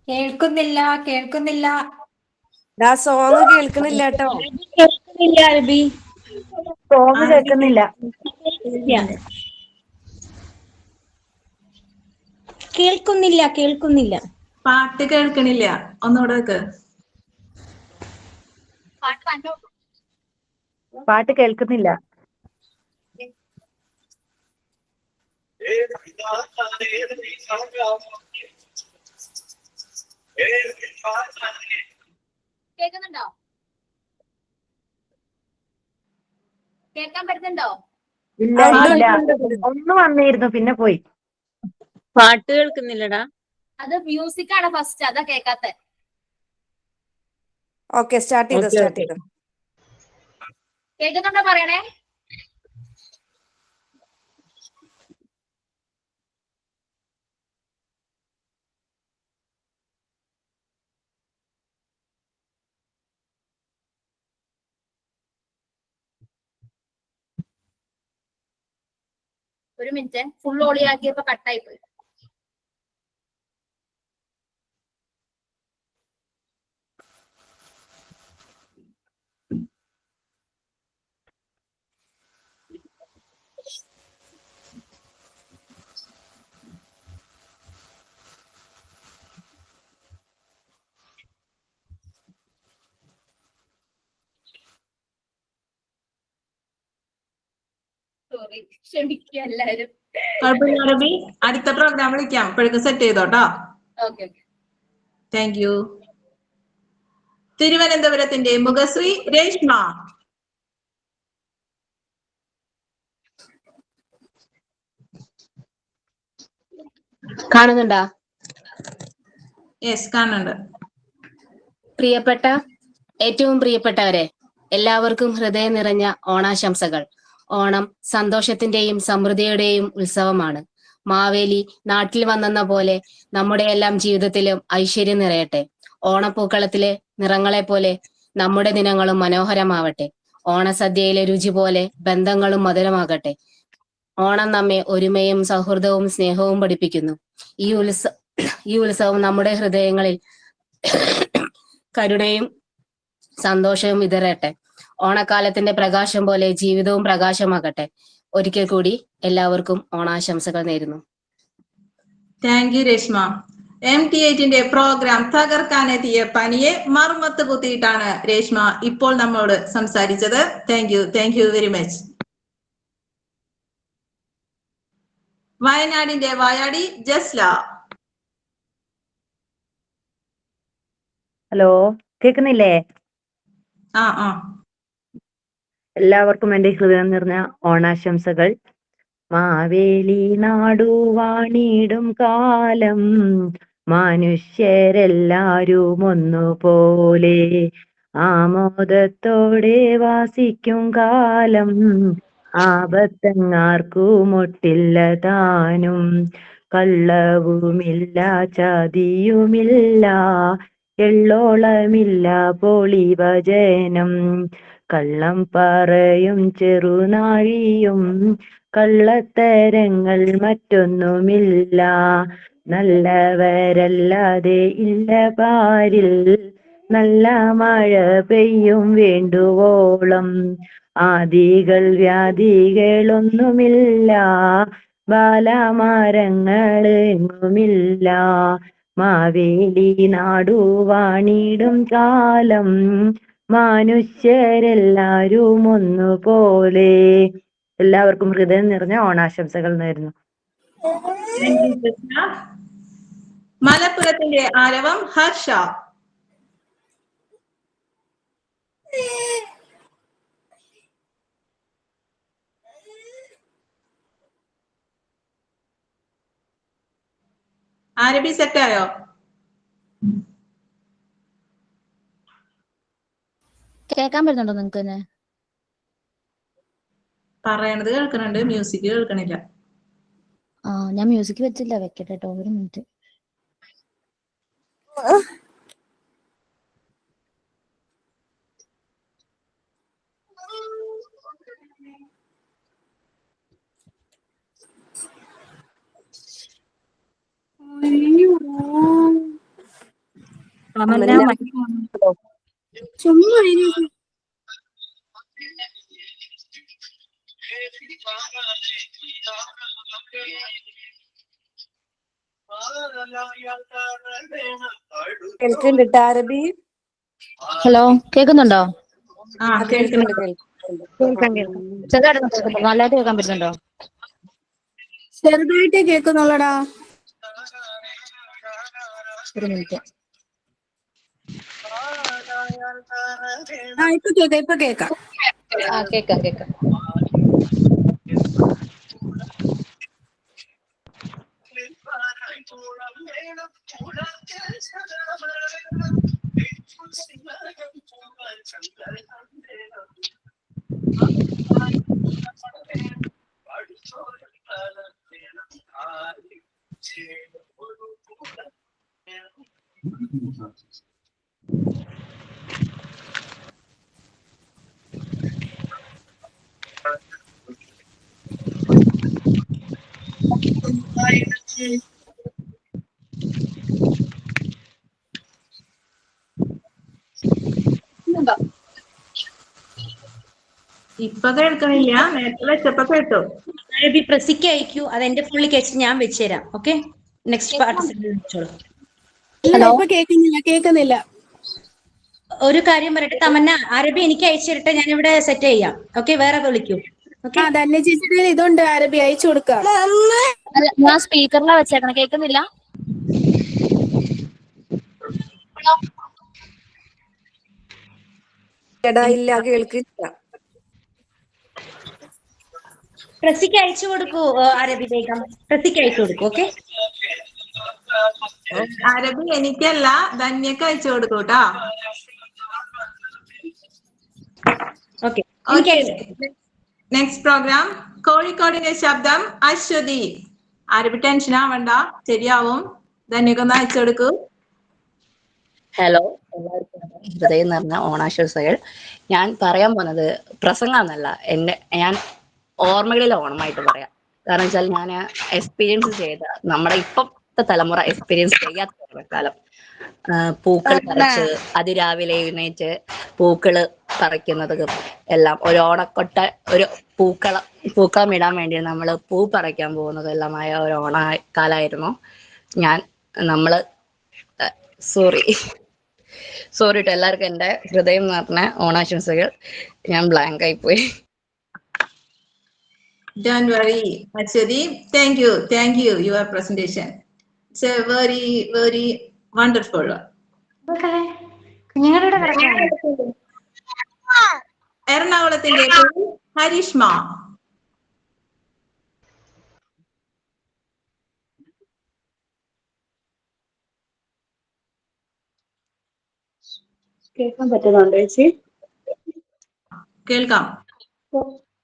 കേൾക്കുന്നില്ല. സോങ് കേൾക്കുന്നില്ല കേട്ടോ. കേൾക്കുന്നില്ല അരബി. സോങ് കേൾക്കുന്നില്ല. കേൾക്കുന്നില്ല. പാട്ട് കേൾക്കണില്ല. ഒന്നുകൂടെ വെക്ക്. പാട്ട് കേൾക്കുന്നില്ല. കേൾക്കുന്നുണ്ടോ? കേൾക്കാൻ പറ്റുന്നുണ്ടോ? ഇല്ല. ഒന്ന് വന്നിരുന്നു, പിന്നെ പോയി. പാട്ട് കേൾക്കുന്നില്ലടാ. അത് മ്യൂസിക് ആണ് ഫസ്റ്റ്, അതാ കേൾക്കാത്ത. ഓക്കെ, സ്റ്റാർട്ട് ചെയ്തോ. കേൾക്കുന്നുണ്ടോ പറയണേ. ഒരു മിനിറ്റ്, ഫുൾ ഓളിയാക്കിയപ്പോ കട്ടായി പോയി. സോറി, ക്ഷമിക്കുക എല്ലാവരും. കുഴപ്പമില്ല റബി, അടുത്ത പ്രോഗ്രാം വിളിക്കാം. ഇപ്പോഴേക്ക് സെറ്റ് ചെയ്തോട്ടോ. ഓക്കെ. Thank you. തിരുവനന്തപുരത്തിന്റെ മുഖശ്രീ രേഷ്മ. കാണുന്നുണ്ടാ? യെസ്, കാണുന്നുണ്ട്. ഏറ്റവും പ്രിയപ്പെട്ടവരെ, എല്ലാവർക്കും ഹൃദയം നിറഞ്ഞ ഓണാശംസകൾ. ഓണം സന്തോഷത്തിന്റെയും സമൃദ്ധിയുടെയും ഉത്സവമാണ്. മാവേലി നാട്ടിൽ വന്നെന്ന പോലെ നമ്മുടെ എല്ലാം ജീവിതത്തിലും ഐശ്വര്യം നിറയട്ടെ. ഓണപ്പൂക്കളത്തിലെ നിറങ്ങളെ പോലെ നമ്മുടെ ദിനങ്ങളും മനോഹരമാവട്ടെ. ഓണസദ്യയിലെ രുചി പോലെ ബന്ധങ്ങളും മധുരമാകട്ടെ. ഓണം നമ്മെ ഒരുമയും സൗഹൃദവും സ്നേഹവും പഠിപ്പിക്കുന്നു. ഈ ഉത്സവം നമ്മുടെ ഹൃദയങ്ങളിൽ കരുണയും സന്തോഷവും വിതരട്ടെ. ഓണക്കാലത്തിന്റെ പ്രകാശം പോലെ ജീവിതവും പ്രകാശമാകട്ടെ. ഒരിക്കൽ കൂടി എല്ലാവർക്കും ഓണാശംസകൾ നേരുന്നു. Thank you Reshma. MT8 programme തകർക്കാനെത്തിയ പനിയെ മർമ്മത്ത് കുത്തിയിട്ടാണ് രേഷ്മ ഇപ്പോൾ നമ്മോട് സംസാരിച്ചത്. Thank you very much. വയനാടിന്റെ വായാടി ജസ്ല. ഹലോ, കേൾക്കുന്നില്ലേ? എല്ലാവർക്കും എന്റെ ഹൃദയം നിറഞ്ഞ ഓണാശംസകൾ. മാവേലി നാടു വാണിടും കാലം, മനുഷ്യരെല്ലാരും ഒന്നുപോലെ ആമോദത്തോടെ വാസിക്കും കാലം. ആപത്തങ്ങാർക്കുമൊട്ടില്ല താനും, കള്ളവുമില്ല ചതിയുമില്ല, എള്ളോളമില്ല പൊളിവചനം. കള്ളം പറയും ചെറുനാഴിയും കള്ളത്തരങ്ങൾ മറ്റൊന്നുമില്ല. നല്ലവരല്ലാതെ ഇല്ല പാരിൽ, നല്ല മഴ പെയ്യും വേണ്ടുവോളം. ആദികൾ വ്യാധികളൊന്നുമില്ല, ബാലമരങ്ങളെങ്ങുമില്ല. മാവേലി നാടു വാണിടും കാലം, മനുഷ്യരെല്ലാരും ഒന്നുപോലെ. എല്ലാവർക്കും ഹൃദയം നിറഞ്ഞ ഓണാശംസകൾ നേരുന്നു. മലപ്പുറത്തിന്റെ ആരവം ഹർഷ. ആരബി സെറ്റായോ? കേൾക്കാൻ പറ്റുന്നുണ്ടോ നിങ്ങക്ക് തന്നെ? പറയണത് കേൾക്കണുണ്ട്, മ്യൂസിക് കേൾക്കണില്ല. ഞാൻ മ്യൂസിക് വെച്ചില്ല, വെക്കട്ടെ കേട്ടോ, ഒരു മിനിറ്റ്. ഹലോ, കേൾക്കുന്നുണ്ടോ? നല്ലതായിട്ട് കേൾക്കാൻ പറ്റുന്നുണ്ടോ? ചെറുതായിട്ടേ കേൾക്കുന്നുള്ളടാ. ഒരു മിനിറ്റ്. ഇപ്പൊ കേൾക്കാം. കേൾക്കാം. ഇപ്പൊ കേൾക്കണില്ല, നേരത്തെ വെച്ചപ്പോ കേട്ടു. ആരബി പ്രസിക്ക് അയക്കൂ, അതെന്റെ ഫോണിൽ കഴിച്ചിട്ട് ഞാൻ വെച്ചുതരാം. ഓക്കെ, നെക്സ്റ്റ് പാർട്ടിസിപ്പന്റ് വിളിച്ചോളൂ. കേൾക്കുന്നില്ല. ഒരു കാര്യം പറയട്ടെ തമന്ന, അറബി എനിക്ക് അയച്ചു തരട്ടെ, ഞാൻ ഇവിടെ സെറ്റ് ചെയ്യാം. ഓക്കെ, വേറെ വിളിക്കൂ. ഓക്കെ, ധന്യ ചേച്ചിയുടെ ഇതുണ്ട്, അറബി അയച്ചു കൊടുക്കാം. ഞാൻ സ്പീക്കറിലാ വെച്ചേക്കണം, കേൾക്കുന്നില്ല. ഇല്ല, കേൾക്കില്ല. പ്രസിക്ക് അയച്ചു കൊടുക്കൂ. അറബി വേഗം പ്രസിക്ക് അയച്ചു കൊടുക്കൂ. ഓക്കെ, അറബി എനിക്കല്ല, ധന്യക്ക് അയച്ചു കൊടുക്കൂട്ടാ. ഓക്കെ, നെക്സ്റ്റ് പ്രോഗ്രാം കോഴിക്കോടിന്റെ ശബ്ദം അശ്വതി. അറബി ടെൻഷൻ ആവണ്ട, ശരിയാവും. ധന്യക്കൊന്ന് അയച്ചു കൊടുക്കൂ. ഹലോ, എല്ലാവർക്കും ഹൃദയം നിറഞ്ഞ ഓണാശംസകൾ. ഞാൻ പറയാൻ പോകുന്നത് പ്രസംഗമെന്നല്ല, ഞാൻ ഓർമ്മകളിലെ ഓണമായിട്ട് പറയാം. കാരണം വെച്ചാൽ ഞാൻ എക്സ്പീരിയൻസ് ചെയ്ത, നമ്മുടെ ഇപ്പോഴത്തെ തലമുറ എക്സ്പീരിയൻസ് ചെയ്യാത്ത കാലം. പൂക്കൾ പറിച്ച് അതിരാവിലെ എഴുന്നേറ്റ് പൂക്കള് പറിക്കുന്നതും എല്ലാം, ഒരു ഓണക്കൊട്ട, ഒരു പൂക്കളം ഇടാൻ വേണ്ടി നമ്മൾ പൂ പറിക്കാൻ പോകുന്നതെല്ലാമായ ഒരു ഓണക്കാലമായിരുന്നു. നമ്മള് സോറി ട്ടോ, എല്ലാവർക്കും എൻ്റെ ഹൃദയം നിറഞ്ഞ ഓണാശംസകൾ. ഞാൻ ബ്ലാങ്ക് ആയി പോയി. Don't worry, Ashwati. Thank you, your presentation. It's a very, very wonderful. എറണാകുളത്തിന്റെ Harishma. കേൾക്കാൻ പറ്റുന്നുണ്ടോ ചേച്ചി? കേൾക്കാം.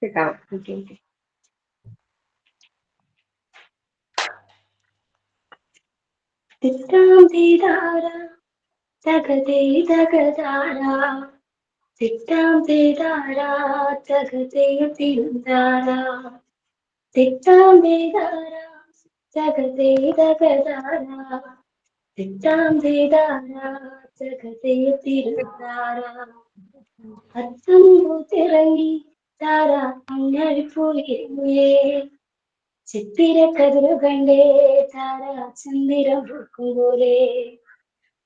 കേൾക്കാം. ഓക്കെ. തിത്താം തീരാര തകതേ തകതാര, തിത്താം തീരാര തകതേ തിരുതാര, തിത്താം തീരാര തകതേ തകതാര, തിത്താം തീരാര തകതേ തിരുതാര. അത്തം പൂത്തിറങ്ങി താര അഞ്ഞഴിപ്പൂലിരുന്നേ, ചിത്തിര കതിരു കണ്ടേ താര ചന്ദിരം പൂക്കുപോലെ.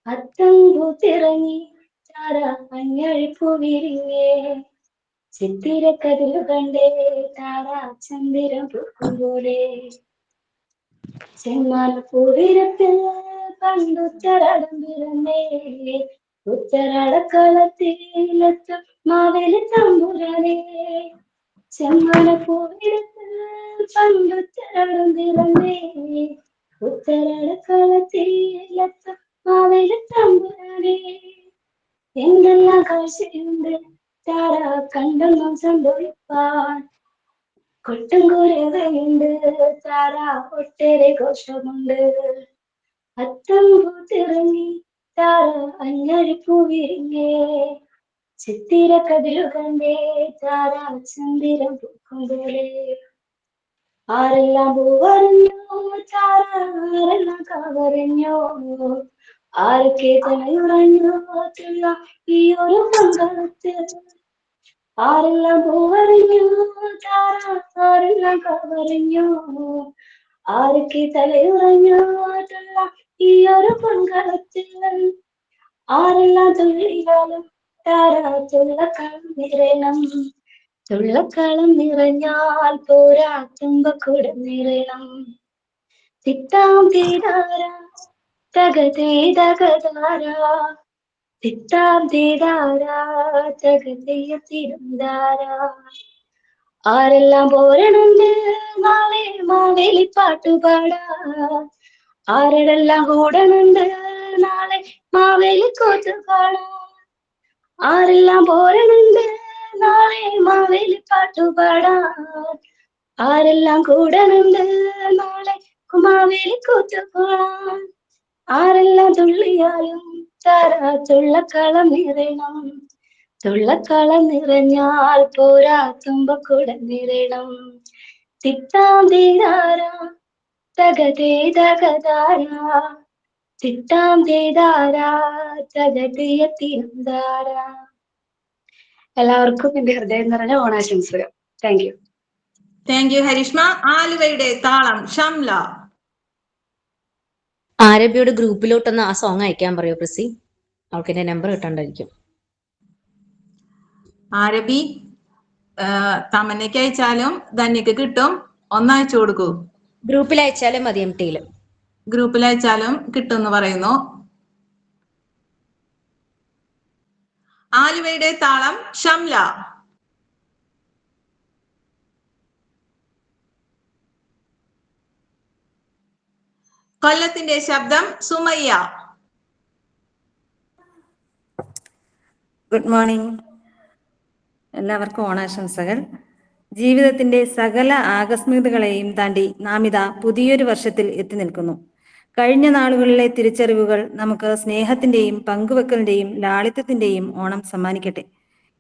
അത്തം പൂത്തിറങ്ങി താര അഞ്ഞഴിപ്പൂ വിരിഞ്ഞേ, ചിത്തിര കതിരു കണ്ടേ താര ചന്ദിരം പൂക്കുപോലെ. ചെമ്മാനപ്പൂവിരത്തിൽ പണ്ടുത്തരടം പിറന്നേ, ഉത്തരടക്കളത്തിലെത്തും മാവേലി തമ്പുരാനേ. ചെമ്മാനപ്പൂവിരത്തിൽ പണ്ടുത്തരടം പിറന്നേ, ഉത്തരടക്കളത്തിലെത്തും മാവേലി തമ്പുരാനേ. എന്തെല്ലാം കാഴ്ചയുണ്ട് താര കണ്ടൊന്നും സന്തോഷിപ്പാൻ, കൊട്ടും കുരവയുണ്ട് താര ഒട്ടേറെ ഘോഷമുണ്ട്. അത്തം പൂത്തിറങ്ങി താര അഞ്ഞഴിപ്പൂ വിരിഞ്ഞേ, ചിത്തിര കതിരു കണ്ടേ താര ചന്ദിരം പൂക്കുപോലെ. ആരെല്ലാം പൂവറിഞ്ഞോ താര, ആരെല്ലാം കാവറിഞ്ഞോ, ആരൊക്കെ തലയുറഞ്ഞോ തുള്ള ഈ ഒരു പങ്കാളത്തിൽ. ആരെല്ലാം പൂവറിഞ്ഞോ താര, ആരെല്ലാം കാവറിഞ്ഞോ, ആരൊക്കെ തലയുറഞ്ഞോ തുള്ള ഈ ഒരു പങ്കാളത്തിൽ. ആരെല്ലാം തുള്ളിയാലും താര തുള്ളക്കളം നിറയണം, തുള്ളക്കളം നിറഞ്ഞാൽ പോരാ തുമ്പക്കൂടം നിറയണം. തിത്താം തീരാര തകതേ തകതാര, തിത്താം തീരാര തകതേ തിരുതാര. ആരെല്ലാം പോരണുണ്ട് നാളെ മാവേലി പാട്ടുപാടാ, ആരെല്ലാം കൂടണുണ്ട് നാളെ മാവേലി കൂത്തുപാടാ. ആരെല്ലാം പോരണുണ്ട് നാളെ മാവേലി പാട്ടുപാടാ, ആരെല്ലാം കൂടണുണ്ട് നാളെ മാവേലി കൂത്തുപാടാ. ആരെല്ലാം തുള്ളിയാലും താര തുള്ളക്കളം നിറയണം, തുള്ളക്കളം നിറഞ്ഞാൽ പോരാ തുമ്പക്കൂടം നിറയണം. തിത്താം തീരാര തകതേ തകതാര, തിത്താം തീരാര തകതേ തിരുതാര. എല്ലാവർക്കും എന്റെ ഹൃദയം നിറഞ്ഞ ഓണാശംസകൾ. Thank you. Thank you Harishma. ആലുവയുടെ താളം ഷംല. ആരബിയോട് ഗ്രൂപ്പിലോട്ടൊന്ന് ആ സോങ് അയക്കാൻ പറയോ പ്രസി? അവൾക്ക് എന്റെ നമ്പർ കിട്ടാണ്ടായിരിക്കും. ആരബി തമന്നയ്ക്ക് അയച്ചാലും ധന്യക്ക് കിട്ടും. ഒന്നയച്ചു കൊടുക്കൂ. ഗ്രൂപ്പിൽ അയച്ചാലും മതി. MT-യില് ഗ്രൂപ്പിൽ അയച്ചാലും കിട്ടും എന്ന് പറയുന്നു. ആലുവയുടെ താളം ഷംല. കൊല്ലത്തിന്റെ ശബ്ദം സുമയ്യ. Good morning. എല്ലാവർക്കും ഓണാശംസകൾ. ജീവിതത്തിന്റെ സകല ആകസ്മികതകളെയും താണ്ടി നാം ഇതാ പുതിയൊരു വർഷത്തിൽ എത്തി നിൽക്കുന്നു. കഴിഞ്ഞ നാളുകളിലെ തിരിച്ചറിവുകൾ നമുക്ക് സ്നേഹത്തിന്റെയും പങ്കുവെക്കലിന്റെയും ലാളിത്യത്തിന്റെയും ഓണം സമ്മാനിക്കട്ടെ.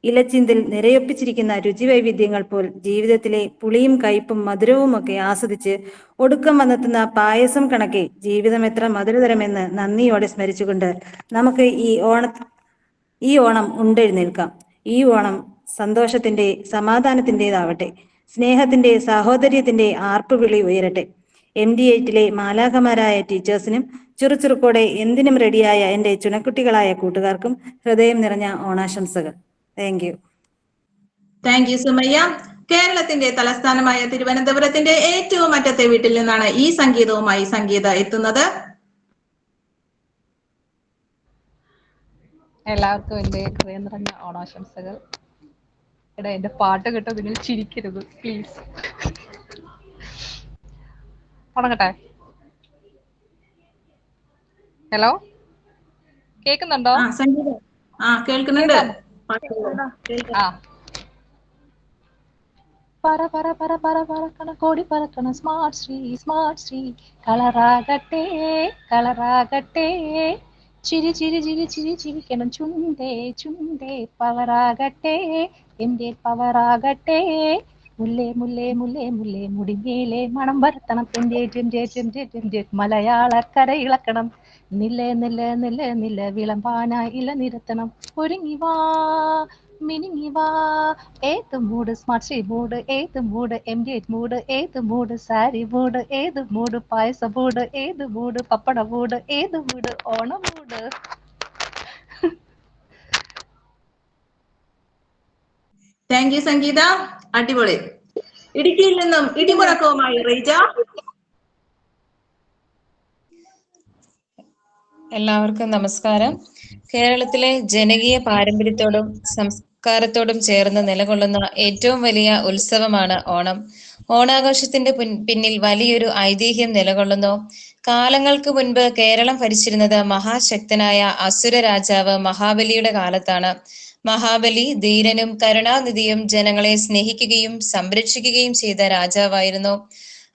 ഇലച്ചിന്തിൽ നിരയൊപ്പിച്ചിരിക്കുന്ന രുചിവൈവിധ്യങ്ങൾ പോൽ ജീവിതത്തിലെ പുളിയും കയ്പും മധുരവും ഒക്കെ ആസ്വദിച്ച് ഒടുക്കം വന്നെത്തുന്ന പായസം കണക്കെ ജീവിതം എത്ര മധുരതരമെന്ന് നന്ദിയോടെ സ്മരിച്ചുകൊണ്ട് നമുക്ക് ഈ ഓണം ഉണ്ടെഴുന്നേൽക്കാം. ഈ ഓണം സന്തോഷത്തിന്റെ സമാധാനത്തിൻ്റെതാവട്ടെ. സ്നേഹത്തിന്റെ സാഹോദര്യത്തിന്റെ ആർപ്പുവിളി ഉയരട്ടെ. MD8-ലെ മാലാഖമാരായ ടീച്ചേഴ്സിനും ചുറുചുറുക്കോടെ എന്തിനും റെഡിയായ എൻ്റെ ചുണക്കുട്ടികളായ കൂട്ടുകാർക്കും ഹൃദയം നിറഞ്ഞ ഓണാശംസകൾ. Thank you. Thank U Sumayya. കേരളത്തിന്റെ തലസ്ഥാനമായ തിരുവനന്തപുരത്തിന്റെ ഏറ്റവും അറ്റത്തെ വീട്ടിൽ നിന്നാണ് ഈ സംഗീതവുമായി സംഗീത എത്തുന്നത്. എല്ലാവർക്കും എൻ്റെ ഹൃദയം നിറഞ്ഞ ഓണാശംസകൾ. എടാ എൻ്റെ പാട്ട് കേട്ടോ നിങ്ങൾ ചിരിക്കരുത് പ്ലീസ്. തുടങ്ങട്ടെ? ഹലോ, കേൾക്കുന്നുണ്ടോ? കേൾക്കുന്നുണ്ട്. പറ പറ പറ പറ പറക്കണ കോടി പറക്കണ സ്മാർട്ട് ശ്രീ കളറാകട്ടെ കളറാകട്ടെ ചിരി ചിരി ചിരി ചിരി ചിരിക്കണം ചുണ്ടേ ചുണ്ടേ പവറാകട്ടെ എൻ്റെ പവറാകട്ടെ മുല്ലേ മുല്ലേ മുല്ലേ മുല്ലേ മുടിമേലെ മണം വരുത്തണം എൻ്റെ മലയാളക്കര ഇളക്കണം നില്ല നില്ല നില്ല നില്ല വിളമ്പാന ഇല നിരത്തണം ഒരുങ്ങി വാ മിനിങ്ങി വാ ഏത് മൂഡ് സ്മാർട്ട് ശ്രീ മൂഡ് ഏത് മൂഡ് MD8 മൂഡ് ഏത് മൂഡ് സാരി മൂഡ് ഏത് മൂഡ് പായസ മൂഡ് ഏത് മൂഡ് പപ്പട മൂഡ് ഏത് mood Onam mood. Thank you Sangeetha. അടിപൊളി. ഇടുക്കിയിൽ നിന്നും ഇടിമുഴക്കവുമായി റീജ. എല്ലാവർക്കും നമസ്കാരം. കേരളത്തിലെ ജനകീയ പാരമ്പര്യത്തോടും സംസ്കാരത്തോടും ചേർന്ന് നിലകൊള്ളുന്ന ഏറ്റവും വലിയ ഉത്സവമാണ് ഓണം. ഓണാഘോഷത്തിന്റെ പിന്നിൽ വലിയൊരു ഐതിഹ്യം നിലകൊള്ളുന്നു. കാലങ്ങൾക്ക് മുൻപ് കേരളം ഭരിച്ചിരുന്നത് മഹാശക്തനായ അസുര രാജാവ് മഹാബലിയുടെ കാലത്താണ്. മഹാബലി ധീരനും കരുണാനിധിയും ജനങ്ങളെ സ്നേഹിക്കുകയും സംരക്ഷിക്കുകയും ചെയ്ത രാജാവായിരുന്നു.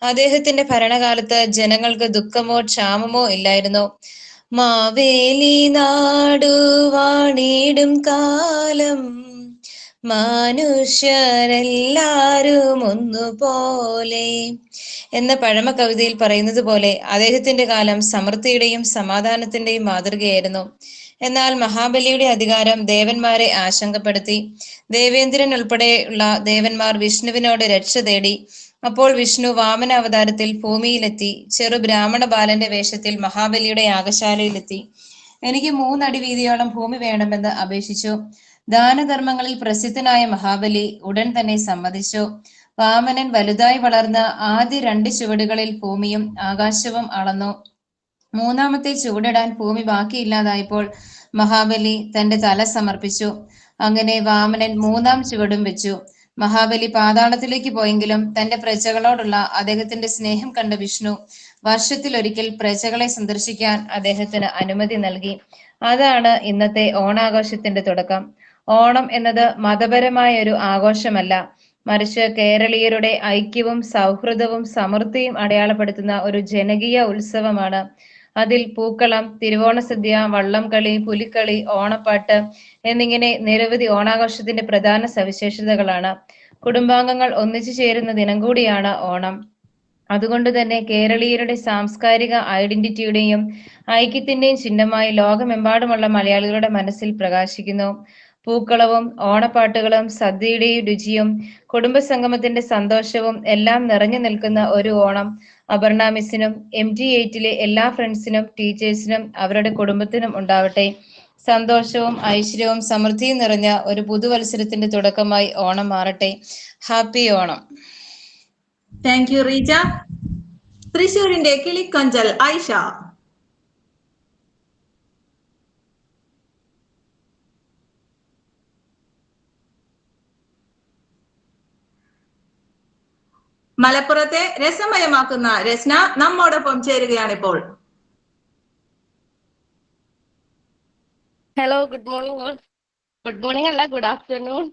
അദ്ദേഹത്തിന്റെ ഭരണകാലത്ത് ജനങ്ങൾക്ക് ദുഃഖമോ ക്ഷാമമോ ഇല്ലായിരുന്നു. മാവേലി നാടുവാണിടും കാലം മനുഷ്യരെല്ലാരും ഒന്നുപോലെ എന്ന പഴമ കവിതയിൽ പറയുന്നത് പോലെ അദ്ദേഹത്തിന്റെ കാലം സമൃദ്ധിയുടെയും സമാധാനത്തിന്റെയും മാതൃകയായിരുന്നു. എന്നാൽ മഹാബലിയുടെ അധികാരം ദേവന്മാരെ ആശങ്കപ്പെടുത്തി. ദേവേന്ദ്രൻ ഉൾപ്പെടെയുള്ള ദേവന്മാർ വിഷ്ണുവിനോട് രക്ഷ തേടി. അപ്പോൾ വിഷ്ണു വാമന അവതാരത്തിൽ ഭൂമിയിലെത്തി. ചെറു ബ്രാഹ്മണ ബാലന്റെ വേഷത്തിൽ മഹാബലിയുടെ യാഗശാലയിലെത്തി. എനിക്ക് 3 അടി വീതിയോളം ഭൂമി വേണമെന്ന് അപേക്ഷിച്ചു. ദാനധർമ്മങ്ങളിൽ പ്രസിദ്ധനായ മഹാബലി ഉടൻ തന്നെ സമ്മതിച്ചു. വാമനൻ വലുതായി വളർന്ന ആദ്യ 2 ചുവടുകളിൽ ഭൂമിയും ആകാശവും അളന്നു. 3-ാമത്തെ ചുവടിടാൻ ഭൂമി ബാക്കിയില്ലാതായപ്പോൾ മഹാബലി തന്റെ തല സമർപ്പിച്ചു. അങ്ങനെ വാമനൻ 3-ാം ചുവടും വെച്ചു. മഹാബലി പാതാളത്തിലേക്ക് പോയെങ്കിലും തന്റെ പ്രജകളോടുള്ള അദ്ദേഹത്തിന്റെ സ്നേഹം കണ്ട വിഷ്ണു വർഷത്തിലൊരിക്കൽ പ്രജകളെ സന്ദർശിക്കാൻ അദ്ദേഹത്തിന് അനുമതി നൽകി. അതാണ് ഇന്നത്തെ ഓണാഘോഷത്തിന്റെ തുടക്കം. ഓണം എന്നത് മതപരമായ ഒരു ആഘോഷമല്ല, മറിച്ച് കേരളീയരുടെ ഐക്യവും സൗഹൃദവും സമൃദ്ധിയും അടയാളപ്പെടുത്തുന്ന ഒരു ജനകീയ ഉത്സവമാണ്. അതിൽ പൂക്കളം, തിരുവോണസദ്യ, വള്ളംകളി, പുലിക്കളി, ഓണപ്പാട്ട് എന്നിങ്ങനെ നിരവധി ഓണാഘോഷത്തിന്റെ പ്രധാന സവിശേഷതകളാണ്. കുടുംബാംഗങ്ങൾ ഒന്നിച്ചു ചേരുന്ന ദിനം കൂടിയാണ് ഓണം. അതുകൊണ്ട് തന്നെ കേരളീയരുടെ സാംസ്കാരിക ഐഡന്റിറ്റിയുടെയും ഐക്യത്തിന്റെയും ചിഹ്നമായി ലോകമെമ്പാടുമുള്ള മലയാളികളുടെ മനസ്സിൽ പ്രകാശിക്കുന്നു. പൂക്കളവും ഓണപ്പാട്ടുകളും സദ്യയുടെയും രുചിയും കുടുംബസംഗമത്തിന്റെ സന്തോഷവും എല്ലാം നിറഞ്ഞു നിൽക്കുന്ന ഒരു ഓണം അപർണ മിസ്സിനും MT8-ലെ എല്ലാ ഫ്രണ്ട്സിനും ടീച്ചേഴ്സിനും അവരുടെ കുടുംബത്തിനും ഉണ്ടാവട്ടെ. സന്തോഷവും ഐശ്വര്യവും സമൃദ്ധിയും നിറഞ്ഞ ഒരു പുതുവത്സരത്തിന്റെ തുടക്കമായി ഓണം മാറട്ടെ. Happy Onam. Thank you Reeja. തൃശ്ശൂരിന്റെ കിളിക്കൊഞ്ചൽ ആയിഷ. മലപ്പുറത്തെ രസമയമാക്കുന്ന രസ്ന നമ്മോടൊപ്പം ചേരുകയാണിപ്പോൾ. Hello, good morning. Good morning അല്ല, ഗുഡ് ആഫ്റ്റർനൂൺ.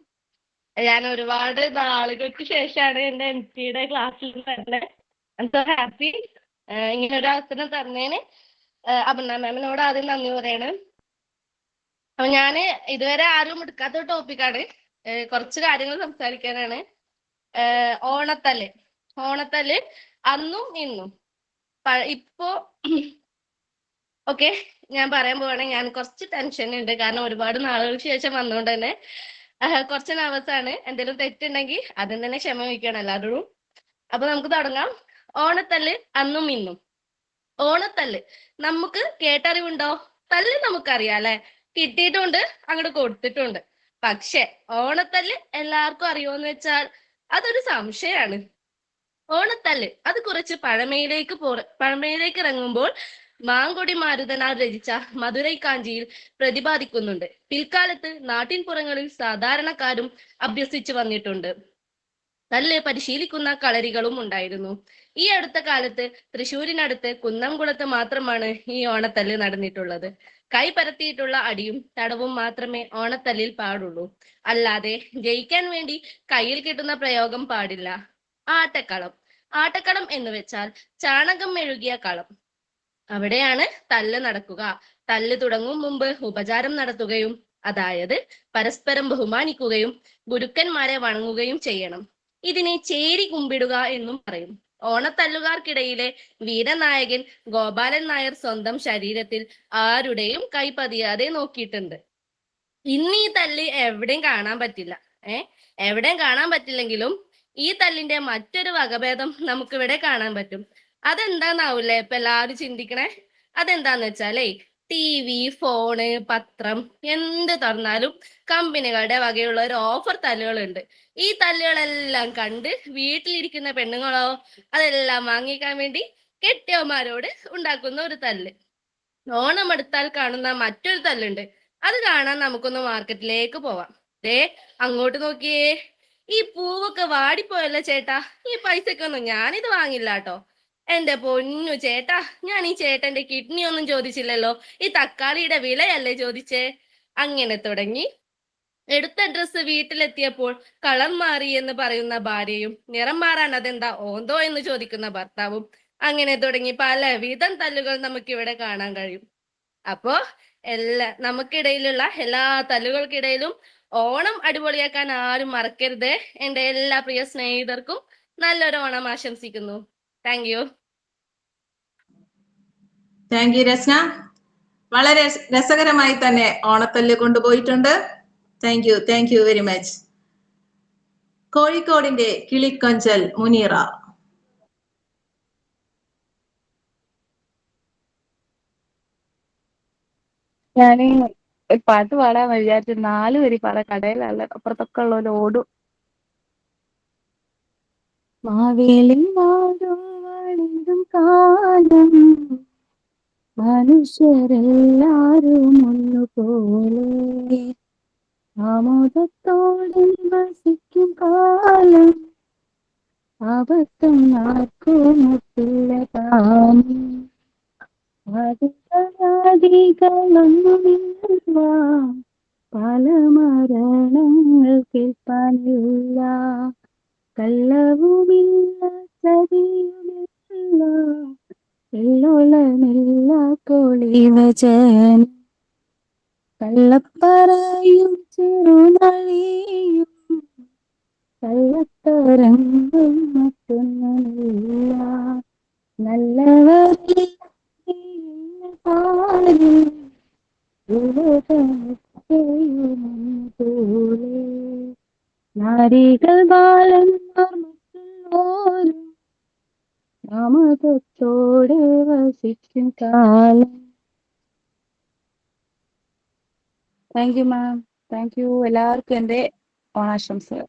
ഞാൻ ഒരുപാട് നാളുകൾക്ക് ശേഷമാണ് എന്റെ MT-യുടെ ക്ലാസ്സിൽ തന്നെ. I'm so happy. ഇങ്ങനെ ഒരു അവസരം തന്നതിന് അപർണ മാമിനോട് ആദ്യം നന്ദി പറയണം. അപ്പൊ ഞാന് ഇതുവരെ ആരും എടുക്കാത്ത ടോപ്പിക്കാണ്, കുറച്ച് കാര്യങ്ങൾ സംസാരിക്കാനാണ്. ഓണത്തല്ല് അന്നും ഇന്നും. ഇപ്പോ ഓക്കെ, ഞാൻ പറയാൻ പോവാണ്. ഞാൻ കുറച്ച് ടെൻഷൻ ഉണ്ട്, കാരണം ഒരുപാട് നാളുകൾക്ക് ശേഷം വന്നുകൊണ്ട് തന്നെ കുറച്ച് nervous ആണ്. എന്തെങ്കിലും തെറ്റുണ്ടെങ്കിൽ അതിന് തന്നെ ക്ഷമ വയ്ക്കണം എല്ലാവരോടും. അപ്പൊ നമുക്ക് തുടങ്ങാം. ഓണത്തല്ല് അന്നും ഇന്നും. ഓണത്തല്ല് നമുക്ക് കേട്ടറിവുണ്ടോ? തല്ല് നമുക്കറിയാം അല്ലെ, കിട്ടിയിട്ടുണ്ട്, അങ്ങോട്ട് കൊടുത്തിട്ടുണ്ട്. പക്ഷെ ഓണത്തല്ല് എല്ലാവർക്കും അറിയുമോന്ന് വെച്ചാൽ അതൊരു സംശയമാണ്. ഓണത്തല്ല് അത് കുറച്ച് പഴമയിലേക്ക് ഇറങ്ങുമ്പോൾ മാങ്കൊടി മാരുതനാൽ രചിച്ച മധുരൈ കാഞ്ചിയിൽ പ്രതിപാദിക്കുന്നുണ്ട്. പിൽക്കാലത്ത് നാട്ടിൻപുറങ്ങളിൽ സാധാരണക്കാരും അഭ്യസിച്ചു വന്നിട്ടുണ്ട്. തല്ല് പരിശീലിക്കുന്ന കളരികളും ഉണ്ടായിരുന്നു. ഈ അടുത്ത കാലത്ത് തൃശ്ശൂരിനടുത്ത് കുന്നംകുളത്ത് മാത്രമാണ് ഈ ഓണത്തല്ല് നടന്നിട്ടുള്ളത്. കൈ പരത്തിയിട്ടുള്ള അടിയും തടവും മാത്രമേ ഓണത്തല്ലിൽ പാടുള്ളൂ. അല്ലാതെ ജയിക്കാൻ വേണ്ടി കയ്യിൽ കിട്ടുന്ന പ്രയോഗം പാടില്ല. ആട്ടക്കളം എന്ന് വെച്ചാൽ ചാണകം മെഴുകിയ കളം. അവിടെയാണ് തല്ല് നടക്കുക. തല്ല് തുടങ്ങും മുമ്പ് ഉപചാരം നടത്തുകയും, അതായത് പരസ്പരം ബഹുമാനിക്കുകയും ഗുരുക്കന്മാരെ വണങ്ങുകയും ചെയ്യണം. ഇതിനെ ചേരി കുമ്പിടുക എന്നും പറയും. ഓണത്തല്ലുകാർക്കിടയിലെ വീരനായകൻ ഗോപാലൻ നായർ സ്വന്തം ശരീരത്തിൽ ആരുടെയും കൈ പതിയാതെ നോക്കിയിട്ടുണ്ട്. ഇന്ന് ഈ തല്ല് എവിടെയും കാണാൻ പറ്റില്ല. എവിടെയും കാണാൻ പറ്റില്ലെങ്കിലും ഈ തല്ലിന്റെ മറ്റൊരു വകഭേദം നമുക്കിവിടെ കാണാൻ പറ്റും. അതെന്താന്നാവൂലേ ഇപ്പൊ എല്ലാവരും ചിന്തിക്കണേ? അതെന്താന്ന് വെച്ചാലേ, TV, ഫോണ്, പത്രം എന്ത് തുറന്നാലും കമ്പനികളുടെ വകയുള്ള ഒരു ഓഫർ തല്ലുകളുണ്ട്. ഈ തല്ലുകളെല്ലാം കണ്ട് വീട്ടിലിരിക്കുന്ന പെണ്ണുങ്ങളോ അതെല്ലാം വാങ്ങിക്കാൻ വേണ്ടി കെട്ടിയവന്മാരോട് ഉണ്ടാക്കുന്ന ഒരു തല്ല്. ഓണം അടുത്താൽ കാണുന്ന മറ്റൊരു തല്ലുണ്ട്. അത് കാണാൻ നമുക്കൊന്ന് മാർക്കറ്റിലേക്ക് പോവാം. അങ്ങോട്ട് നോക്കിയേ, ഈ പൂവൊക്കെ വാടിപ്പോയല്ലോ ചേട്ടാ, ഈ പൈസക്കൊന്നും ഞാനിത് വാങ്ങില്ല കേട്ടോ. എന്റെ പൊന്നു ചേട്ടാ, ഞാൻ ഈ ചേട്ടന്റെ കിഡ്നി ഒന്നും ചോദിച്ചില്ലല്ലോ, ഈ തക്കാളിയുടെ വിലയല്ലേ ചോദിച്ചേ. അങ്ങനെ തുടങ്ങി എടുത്ത ഡ്രസ്സ് വീട്ടിലെത്തിയപ്പോൾ കളർ മാറി എന്ന് പറയുന്ന ഭാര്യയും, നിറം മാറാൻ അതെന്താ ഓന്തോ എന്ന് ചോദിക്കുന്ന ഭർത്താവും, അങ്ങനെ തുടങ്ങി പലവിധം തല്ലുകൾ നമുക്കിവിടെ കാണാൻ കഴിയും. അപ്പോ നമുക്കിടയിലുള്ള എല്ലാ തല്ലുകൾക്കിടയിലും ഓണം അടിപൊളിയാക്കാൻ ആരും മറക്കരുത്. എന്റെ എല്ലാ പ്രിയ സ്നേഹിതർക്കും നല്ലൊരു ഓണം ആശംസിക്കുന്നു. Thank you. Thank you Rasna. വളരെ രസകരമായി തന്നെ ഓണത്തല്ല് കൊണ്ടുപോയിട്ടുണ്ട്. Thank you very much. കോഴിക്കോടിന്റെ കിളിക്കൊഞ്ചൽ മുനീറ. ഞാന് ഒരു പാട്ട് പാടാന്ന് വിചാരിച്ചു, 4 വരി പാടാം. കടയിലല്ല, അപ്പുറത്തൊക്കെ ഉള്ളവര് ഓടും. മാവേലി വാഴും കാലം മനുഷ്യരെല്ലാരും ഒന്നുപോലെ ആമോദത്തോടെ വസിക്കും കാലം അബദ്ധം ആർക്കും മുട്ടില്ല താനും അതികളൊന്നുമില്ല പല മരണങ്ങൾ കേൾപ്പാനില്ല കള്ളവുമില്ല ചതിയുമില്ല എല്ലോളമില്ല കോളിവചനം കള്ളപ്പറയും ചെറുനഴിയും കള്ളത്തരങ്ങൾ മറ്റൊന്നുമില്ല നല്ലവരിൽ അമൃതത്തോടെ വസിക്കും കാലം. Thank you ma'am. Thank you. എല്ലാവർക്കും എൻ്റെ ഓണാശംസകൾ.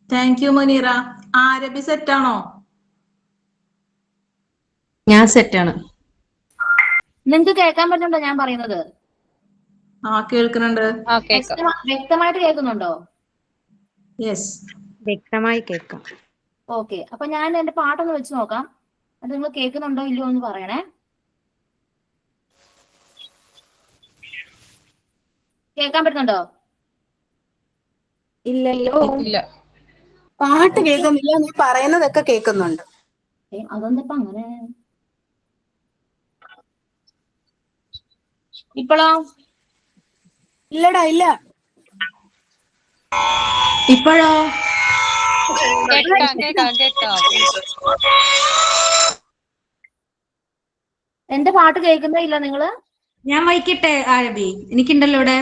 Thank you Muneera. ആരബി സെറ്റാണോ? ഞാൻ സെറ്റാണ്. നിങ്ങക്ക് കേൾക്കാൻ പറ്റുന്നുണ്ടോ ഞാൻ പറയുന്നത്? ആ കേൾക്കുന്നുണ്ട്. വ്യക്തമായിട്ട് കേൾക്കുന്നുണ്ടോ? യെസ്, വ്യക്തമായി കേൾക്കാം. ഓക്കെ, അപ്പൊ ഞാൻ എന്റെ പാട്ടൊന്ന് വെച്ച് നോക്കാം. അത് നിങ്ങൾ കേൾക്കുന്നുണ്ടോ ഇല്ലയോ എന്ന് പറയണേ. കേൾക്കാൻ പറ്റുന്നുണ്ടോ? ഇല്ലല്ലോ. ഇല്ല, പാട്ട് കേൾക്കുന്നില്ല, നീ പറയുന്നതൊക്കെ കേൾക്കുന്നുണ്ട്. അതെന്താ അങ്ങനെ? ഇപ്പോഴോ? ഇല്ലടാ, ഇല്ല. ഇപ്പോഴോ? എന്റെ പാട്ട് കേൾക്കുന്നേ ഇല്ല നിങ്ങള്? ഞാൻ വായിക്കട്ടെ ആരബി? എനിക്കുണ്ടല്ലോ ഇവിടെ.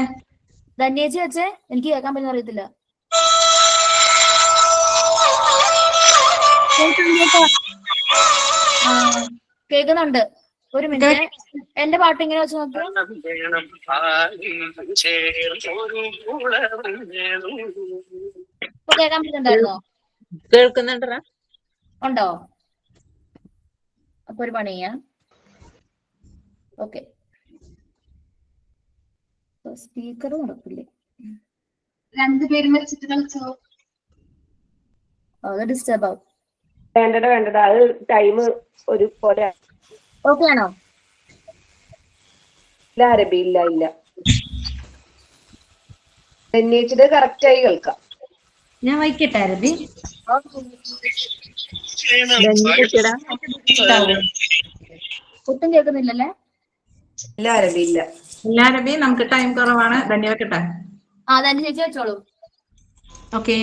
ധന്യേച്ചി വെച്ചേ, എനിക്ക് കേൾക്കാൻ പറ്റുന്ന അറിയത്തില്ല. കേൾക്കുന്നുണ്ട്. ഒരു മിനിറ്റ്, എന്റെ പാട്ട് ഇങ്ങനെ വെച്ച് നോക്കി. ഇപ്പൊ കേൾക്കാൻ പറ്റുന്നുണ്ടായിരുന്നോ? കേൾക്കുന്നുണ്ടോ? ഉണ്ടോ? അപ്പൊ ഒരു പണി ചെയ്യാം. ഓക്കെ, സ്പീക്കർ നടക്കില്ലേ? രണ്ടുപേരും വെച്ചിട്ട് കളിച്ചോ? അത് ഡിസ്റ്റർബ് ആവും. വേണ്ടടാ, അത് ടൈം ഒരു പോലെ. ഓക്കെ ആണോ? ഇല്ല അരബി, ഇല്ല. ധന്യേച്ചിയുടെ കറക്റ്റ് ആയി കേൾക്കാം. ഞാൻ വായിക്കട്ടെ അരബി? ഒട്ടും കേൾക്കുന്നില്ലല്ലേ? ഇല്ല അരബി, ഇല്ല. ഇല്ല അരബി, നമുക്ക് ടൈം കുറവാണ്. ധന്യ വെക്കട്ടെ? ധന്യ ചേച്ചി വെച്ചോളൂ. ഓക്കെ.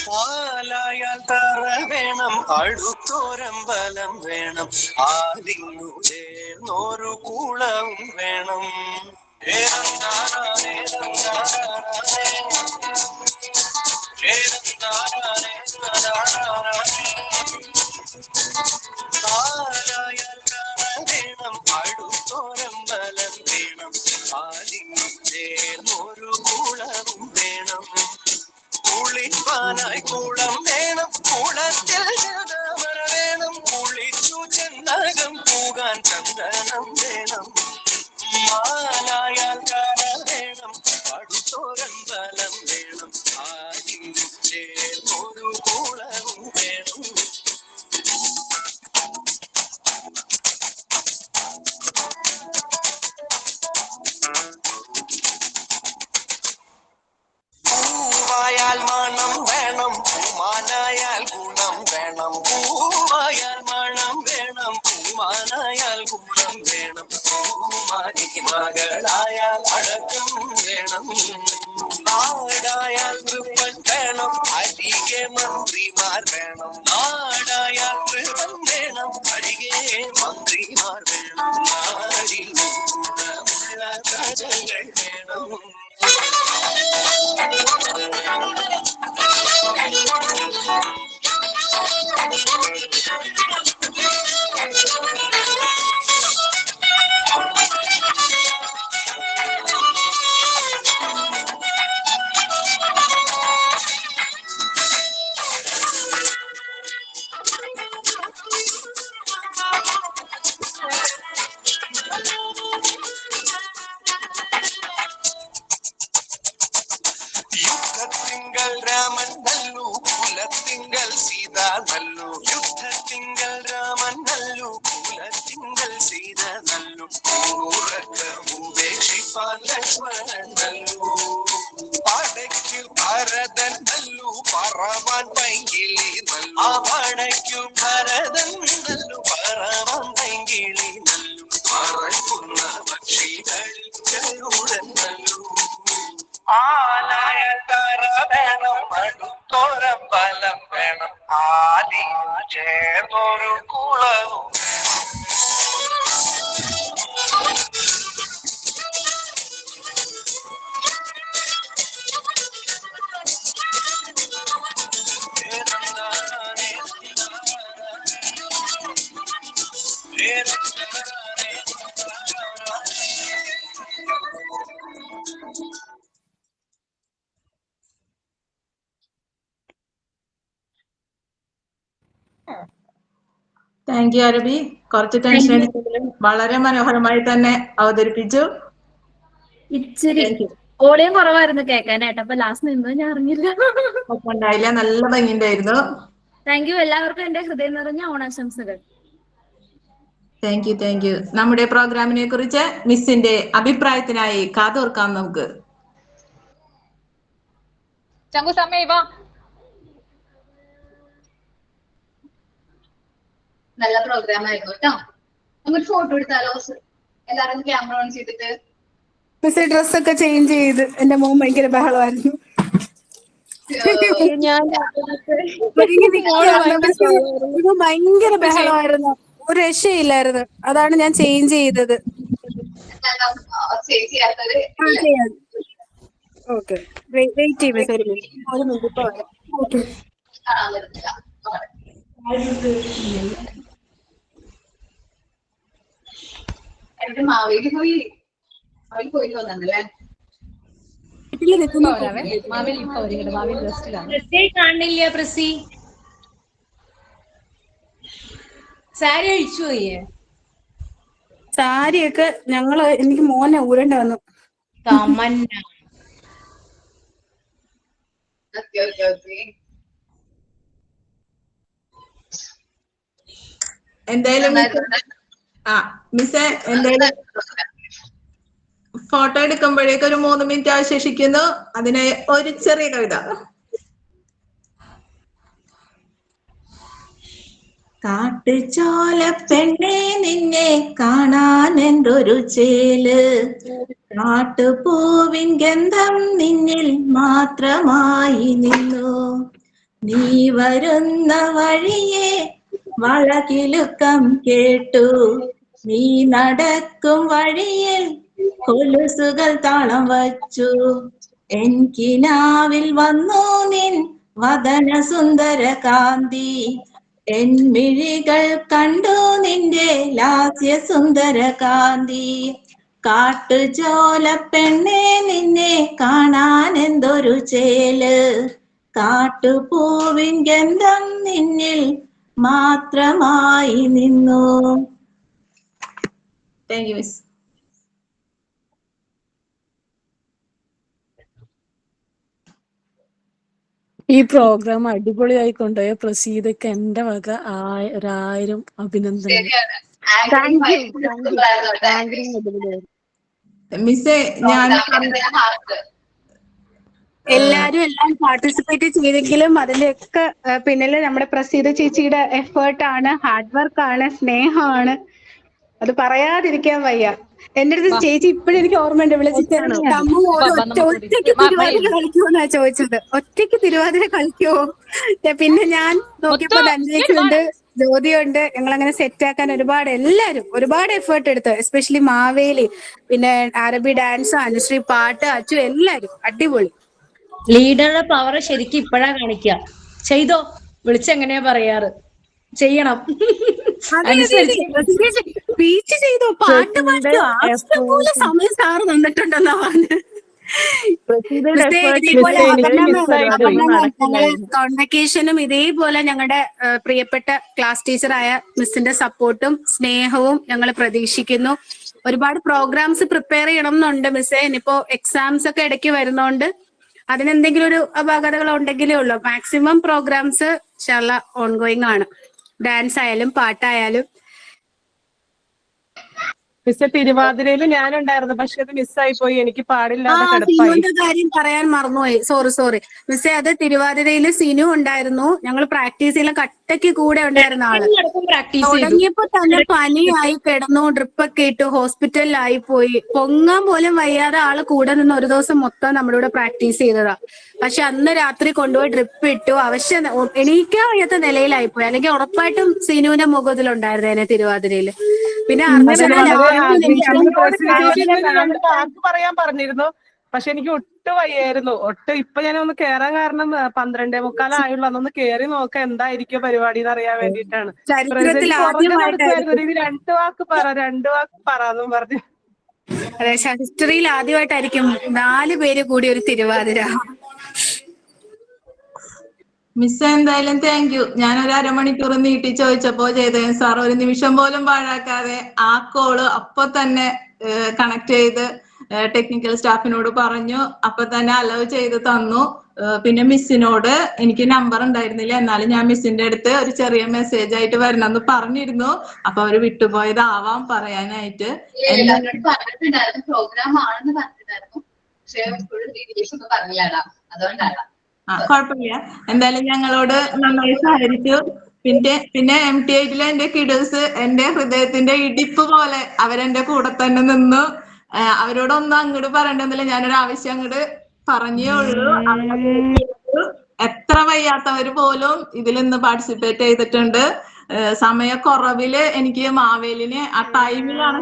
പാലായാൽ തറ വേണം, അടുത്തോരമ്പലം വേണം, ആലിങ്ങു ചേർന്നൊരു കുളവും വേണം. പാലായാൽ തറ വേണം, അടുത്തോരമ്പലം വേണം, ആലിങ്ങു ചേർന്നൊരു കുളവും വേണം. കുളിപ്പാനായി കുളം വേണം, കുളത്തിൽ ജലമര വേണം, കുളിച്ചു ചെന്നകം പോകാൻ ചന്ദനം വേണം. മാലായാൽ കര വേണം, അടുത്തോരമ്പലം വേണം, ആരും ചേർന്നൊരു കുളവും വേണം. പൂവായാൽ മണം വേണം, പൂമാനായാൽ ഗുണം വേണം, പൂവായാൽ മണം വേണം, പൂമാനായാൽ ഗുണം വേണം, പൂമാരി മകളായാൽ അടക്കം വേണം. നാടായാൽ കൃപൻ വേണം, അരികെ മന്ത്രിമാർ വേണം, നാടായാൽ കൃപൻ വേണം, അരികെ മന്ത്രിമാർ വേണം, നാടിൽ ഗുണമുള്ള പ്രജകൾ വേണം. ഉറക്കമുപേക്ഷിപ്പാൻ ലക്ഷ്മണനല്ലോ പടയ്ക്കു ഭരതൻ നല്ലു പറവാൻ പൈങ്കിളി നല്ലു ആ പടയ്ക്കു ഭരതൻ നല്ലു പറവാൻ പൈങ്കിളി നല്ലു പറക്കുന്ന പക്ഷികളിൽ ചെറുടൻ നല്ലു ആലയ തറ വേണം അടുത്തോരമ്പലം വേണം ആദ്യം ചേർന്നൊരു കുളവും താങ്ക് യു അരബി. കുറച്ച് ടെൻഷൻ അടിച്ചെങ്കിലും വളരെ മനോഹരമായി തന്നെ അവതരിപ്പിച്ചു. ഇച്ചിരി ഓളിയം കുറവായിരുന്നു കേൾക്കാനായിട്ട്, അപ്പൊ ലാസ്റ്റ് നിന്നത് ഞാൻ അറിഞ്ഞില്ല. ഉണ്ടായില്ല, നല്ല ഭംഗിയുണ്ടായിരുന്നു. Thank you. എല്ലാവർക്കും എന്റെ ഹൃദയം നിറഞ്ഞ ഓണാശംസകൾ. Thank you, thank you. നമ്മുടെ പ്രോഗ്രാമിനെ കുറിച്ച് മിസ്സിന്റെ അഭിപ്രായത്തിനായി കാതോർക്കാം നമുക്ക്. ചങ്കു സമയ വാ. നല്ല പ്രോഗ്രാം ആയിരുന്നു കേട്ടോ. നമുക്കൊരു ഫോട്ടോ എടുത്താലോ? എല്ലാരും ക്യാമറ ഓൺ ചെയ്തിട്ട്. മിസ് ഡ്രസ്സൊക്കെ ചേഞ്ച് ചെയ്ത് എന്റെ മോൻ ഭയങ്കര ബഹളമായിരുന്നു. ഇത് ഭയങ്കര ബഹളമായിരുന്നു, ഒരു രക്ഷയില്ലായിരുന്നു. അതാണ് ഞാൻ ചേഞ്ച് ചെയ്തത്. ഓക്കെ, വെയിറ്റ് ചെയ്യും മിസ്, ഒരു മിനിറ്റ് ഇപ്പൊ വരാം. ഓക്കെ. എന്റെ മാവേലി പോയി വന്നല്ലേ? കാണില്ല പ്രസി. സാരി അഴിച്ചു പോയേ. സാരിയൊക്കെ എനിക്ക് മോനെ ഊരണ്ട വന്നു. എന്തായാലും മിസ്സേ, എന്തായാലും ഫോട്ടോ എടുക്കുമ്പോഴേക്ക് ഒരു 3 മിനിറ്റ് അവശേഷിക്കുന്നു. അതിന് ഒരു ചെറിയ കവിത. കാട്ടുചോല പെണ്ണെ നിന്നെ കാണാൻ എന്തൊരു ചേല്, കാട്ടുപൂവിൻ ഗന്ധം നിന്നിൽ മാത്രമായി നിന്നു. നീ വരുന്ന വഴിയെ വളകിലുക്കം കേട്ടു, നീ നടക്കും വഴിയിൽ കൊലുസുകൾ താളം വച്ചു. എൻകിനാവിൽ വന്നു നിൻ വദന സുന്ദര കാന്തി, എൻ മിഴികൾ കണ്ടു നിന്റെ ലാസ്യ സുന്ദര കാന്തി. കാട്ടുചോല പെണ്ണെ നിന്നെ കാണാൻ എന്തൊരു ചേല്, കാട്ടുപൂവിൻ ഗന്ധം നിന്നിൽ മാത്രമായി നിന്നു. Thank you miss. ഈ പ്രോഗ്രാം അടിപൊളിയായി കൊണ്ടുപോയ പ്രസീദക്ക് എന്റെ വക 1000 അഭിനന്ദനങ്ങൾ. മിസ്സേ, ഞാൻ എല്ലാരും എല്ലാം പാർട്ടിസിപ്പേറ്റ് ചെയ്തെങ്കിലും അതിന്റെയൊക്കെ പിന്നില് നമ്മുടെ പ്രസീദ ചേച്ചിയുടെ എഫേർട്ടാണ്, ഹാർഡ് വർക്കാണ്, സ്നേഹമാണ്. അത് പറയാതിരിക്കാൻ വയ്യ. എന്റെ അടുത്ത് ചേച്ചി ഇപ്പോഴും എനിക്ക് ഓർമ്മയുണ്ട്, വിളിച്ചിട്ട് ഒറ്റയ്ക്ക് തിരുവാതിര കളിക്കുമോന്നാ ചോദിച്ചത്. ഒറ്റയ്ക്ക് തിരുവാതിര കളിക്കുമോ? പിന്നെ ഞാൻ നോക്കിയപ്പോ ധന്യയുണ്ട്, ജ്യോതിയുണ്ട്. ഞങ്ങൾ അങ്ങനെ സെറ്റ് ആക്കാൻ എല്ലാരും ഒരുപാട് എഫേർട്ട് എടുത്ത്, എസ്പെഷ്യലി മാവേലി, പിന്നെ അറബി ഡാൻസ്, അനുശ്രീ പാട്ട്, അച്ചു, എല്ലാരും അടിപൊളി. ലീഡറുടെ പവർ ശരിക്കും ഇപ്പഴാ കാണിക്കുക. ചെയ്തോ വിളിച്ചെങ്ങനെയാ പറയാറ്, ചെയ്യണം. സ്പീച്ച് ചെയ്തോ, പാട്ട് പാടിയോ, ആവശ്യംപോലെ സമയം സാറ് തന്നിട്ടുണ്ടെന്നാ പറഞ്ഞത്. കോൺവെക്കേഷനും ഇതേപോലെ ഞങ്ങളുടെ പ്രിയപ്പെട്ട ക്ലാസ് ടീച്ചറായ മിസ്സിന്റെ സപ്പോർട്ടും സ്നേഹവും ഞങ്ങൾ പ്രതീക്ഷിക്കുന്നു. ഒരുപാട് പ്രോഗ്രാംസ് പ്രിപ്പയർ ചെയ്യണം എന്നുണ്ട് മിസ്സേ. ഇനിയിപ്പോ എക്സാംസ് ഒക്കെ ഇടയ്ക്ക് വരുന്നോണ്ട് അതിനെന്തെങ്കിലും ഒരു അപാകതകൾ ഉണ്ടെങ്കിലേ ഉള്ളൂ. മാക്സിമം പ്രോഗ്രാംസ് ഇൻഷാല്ലാ ഓൺഗോയിങ് ആണ്. ഡാൻസ് ആയാലും പാട്ടായാലും മിസ്സെ തിരുവാതിരയിൽ ഞാനുണ്ടായിരുന്നു, പക്ഷെ അത് മിസ്സായി പോയി. എനിക്ക് പാടില്ലാതെ കിടപ്പായി. സിനുവിന്റെ കാര്യം പറയാൻ മറന്നുപോയി. സോറി മിസ്സേ, അത് തിരുവാതിരയില് സിനു ഉണ്ടായിരുന്നു. ഞങ്ങൾ പ്രാക്ടീസ് ചെയ്യാൻ കട്ടയ്ക്ക് കൂടെ ഉണ്ടായിരുന്ന ആള്. തുടങ്ങിയപ്പോ തന്നെ പനിയായി കിടന്നു, ഡ്രിപ്പൊക്കെ ഇട്ടു, ഹോസ്പിറ്റലിലായി പോയി. പൊങ്ങാൻ പോലും വയ്യാതെ ആള് കൂടെ നിന്ന് ഒരു ദിവസം മൊത്തം നമ്മുടെ കൂടെ പ്രാക്ടീസ് ചെയ്തതാ. പക്ഷെ അന്ന് രാത്രി കൊണ്ടുപോയി ഡ്രിപ്പ് ഇട്ടു. എണീക്കാൻ വയ്യാത്ത നിലയിലായിപ്പോയി. അല്ലെങ്കിൽ ഉറപ്പായിട്ടും സിനുവിന്റെ മുഖത്തിലുണ്ടായിരുന്നേനെ തിരുവാതിരയില്. പിന്നെ വാക്ക് പറയാൻ പറഞ്ഞിരുന്നു, പക്ഷെ എനിക്ക് ഒട്ടും വയ്യായിരുന്നു. ഇപ്പൊ ഞാനൊന്ന് കേറാൻ കാരണം 12:45 ആയുള്ളൂ. അതൊന്ന് കേറി നോക്കാം എന്തായിരിക്കും പരിപാടി എന്ന് അറിയാൻ വേണ്ടിയിട്ടാണ്. രണ്ട് വാക്ക് പറയാന്നും പറഞ്ഞു. അതെ, ഹിസ്റ്ററിയിൽ ആദ്യമായിട്ടായിരിക്കും 4 പേര് കൂടി ഒരു തിരുവാതിര. മിസ് എന്തായാലും താങ്ക് യു. ഞാനൊരു അരമണിക്കൂർ നീട്ടി ചോദിച്ചപ്പോ ജയദേവൻ സാർ ഒരു നിമിഷം പോലും പാഴാക്കാതെ ആ കോള് അപ്പൊ തന്നെ കണക്ട് ചെയ്ത് ടെക്നിക്കൽ സ്റ്റാഫിനോട് പറഞ്ഞു, അപ്പൊ തന്നെ അലോ ചെയ്ത് തന്നു. പിന്നെ മിസ്സിനോട് എനിക്ക് നമ്പർ ഉണ്ടായിരുന്നില്ല, എന്നാലും ഞാൻ മിസ്സിന്റെ അടുത്ത് ഒരു ചെറിയ മെസ്സേജ് ആയിട്ട് വരണമെന്ന് പറഞ്ഞിരുന്നു. അപ്പൊ അവര് വിട്ടുപോയതാവാം പറയാനായിട്ട്. പ്രോഗ്രാം ആണെന്ന് പറഞ്ഞിട്ടുണ്ടായിരുന്നു, പക്ഷെ ഡീറ്റെയിൽസ് ഒന്നും പറഞ്ഞില്ലാടാ, അതുകൊണ്ടാണ്. കുഴപ്പമില്ല. എന്തായാലും ഞങ്ങളോട് നന്നായി സഹകരിച്ചു. പിന്നെ MT8 എന്റെ കിഡ്സ് എന്റെ ഹൃദയത്തിന്റെ ഇടിപ്പ് പോലെ അവരെന്റെ കൂടെ തന്നെ നിന്നു. അവരോടൊന്നും അങ്ങോട്ട് പറയണ്ടെന്നില്ല, ഞാനൊരു ആവശ്യം അങ്ങോട്ട് പറഞ്ഞേ ഉള്ളൂ. എത്ര വയ്യാത്തവര് പോലും ഇതിൽ നിന്ന് പാർട്ടിസിപ്പേറ്റ് ചെയ്തിട്ടുണ്ട്. സമയക്കുറവില് എനിക്ക് മാവേലിന് ആ ടൈമിലാണ്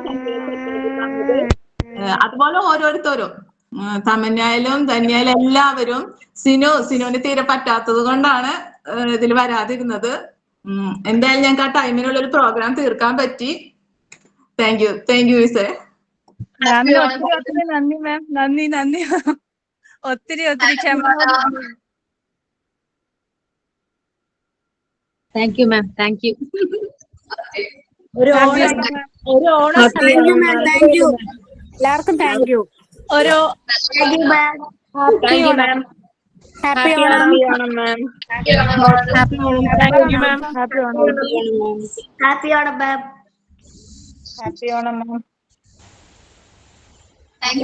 അതുപോലെ ഓരോരുത്തരും തമന്നായാലും ധന്യായാലും എല്ലാവരും. സിനുവിന് തീരെ പറ്റാത്തത് കൊണ്ടാണ് ഇതിൽ വരാതിരുന്നത്. എന്തായാലും ഞങ്ങൾക്ക് ആ ടൈമിനുള്ള ഒരു പ്രോഗ്രാം തീർക്കാൻ പറ്റി. താങ്ക് യു മിസ്സേ. ഒത്തിരി നന്ദി മാം. നന്ദി ഒത്തിരി ക്ഷമ. Thank you ma'am. Thank you. എല്ലാവർക്കും thank you. Happy Onam ma'am. Happy Onam ma'am. Happy Onam ma'am. Happy Onam ma'am. Happy Onam ma'am. Thank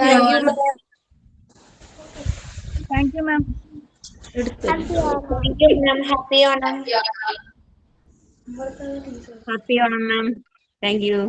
you ma'am. Happy Onam ma'am. Thank U.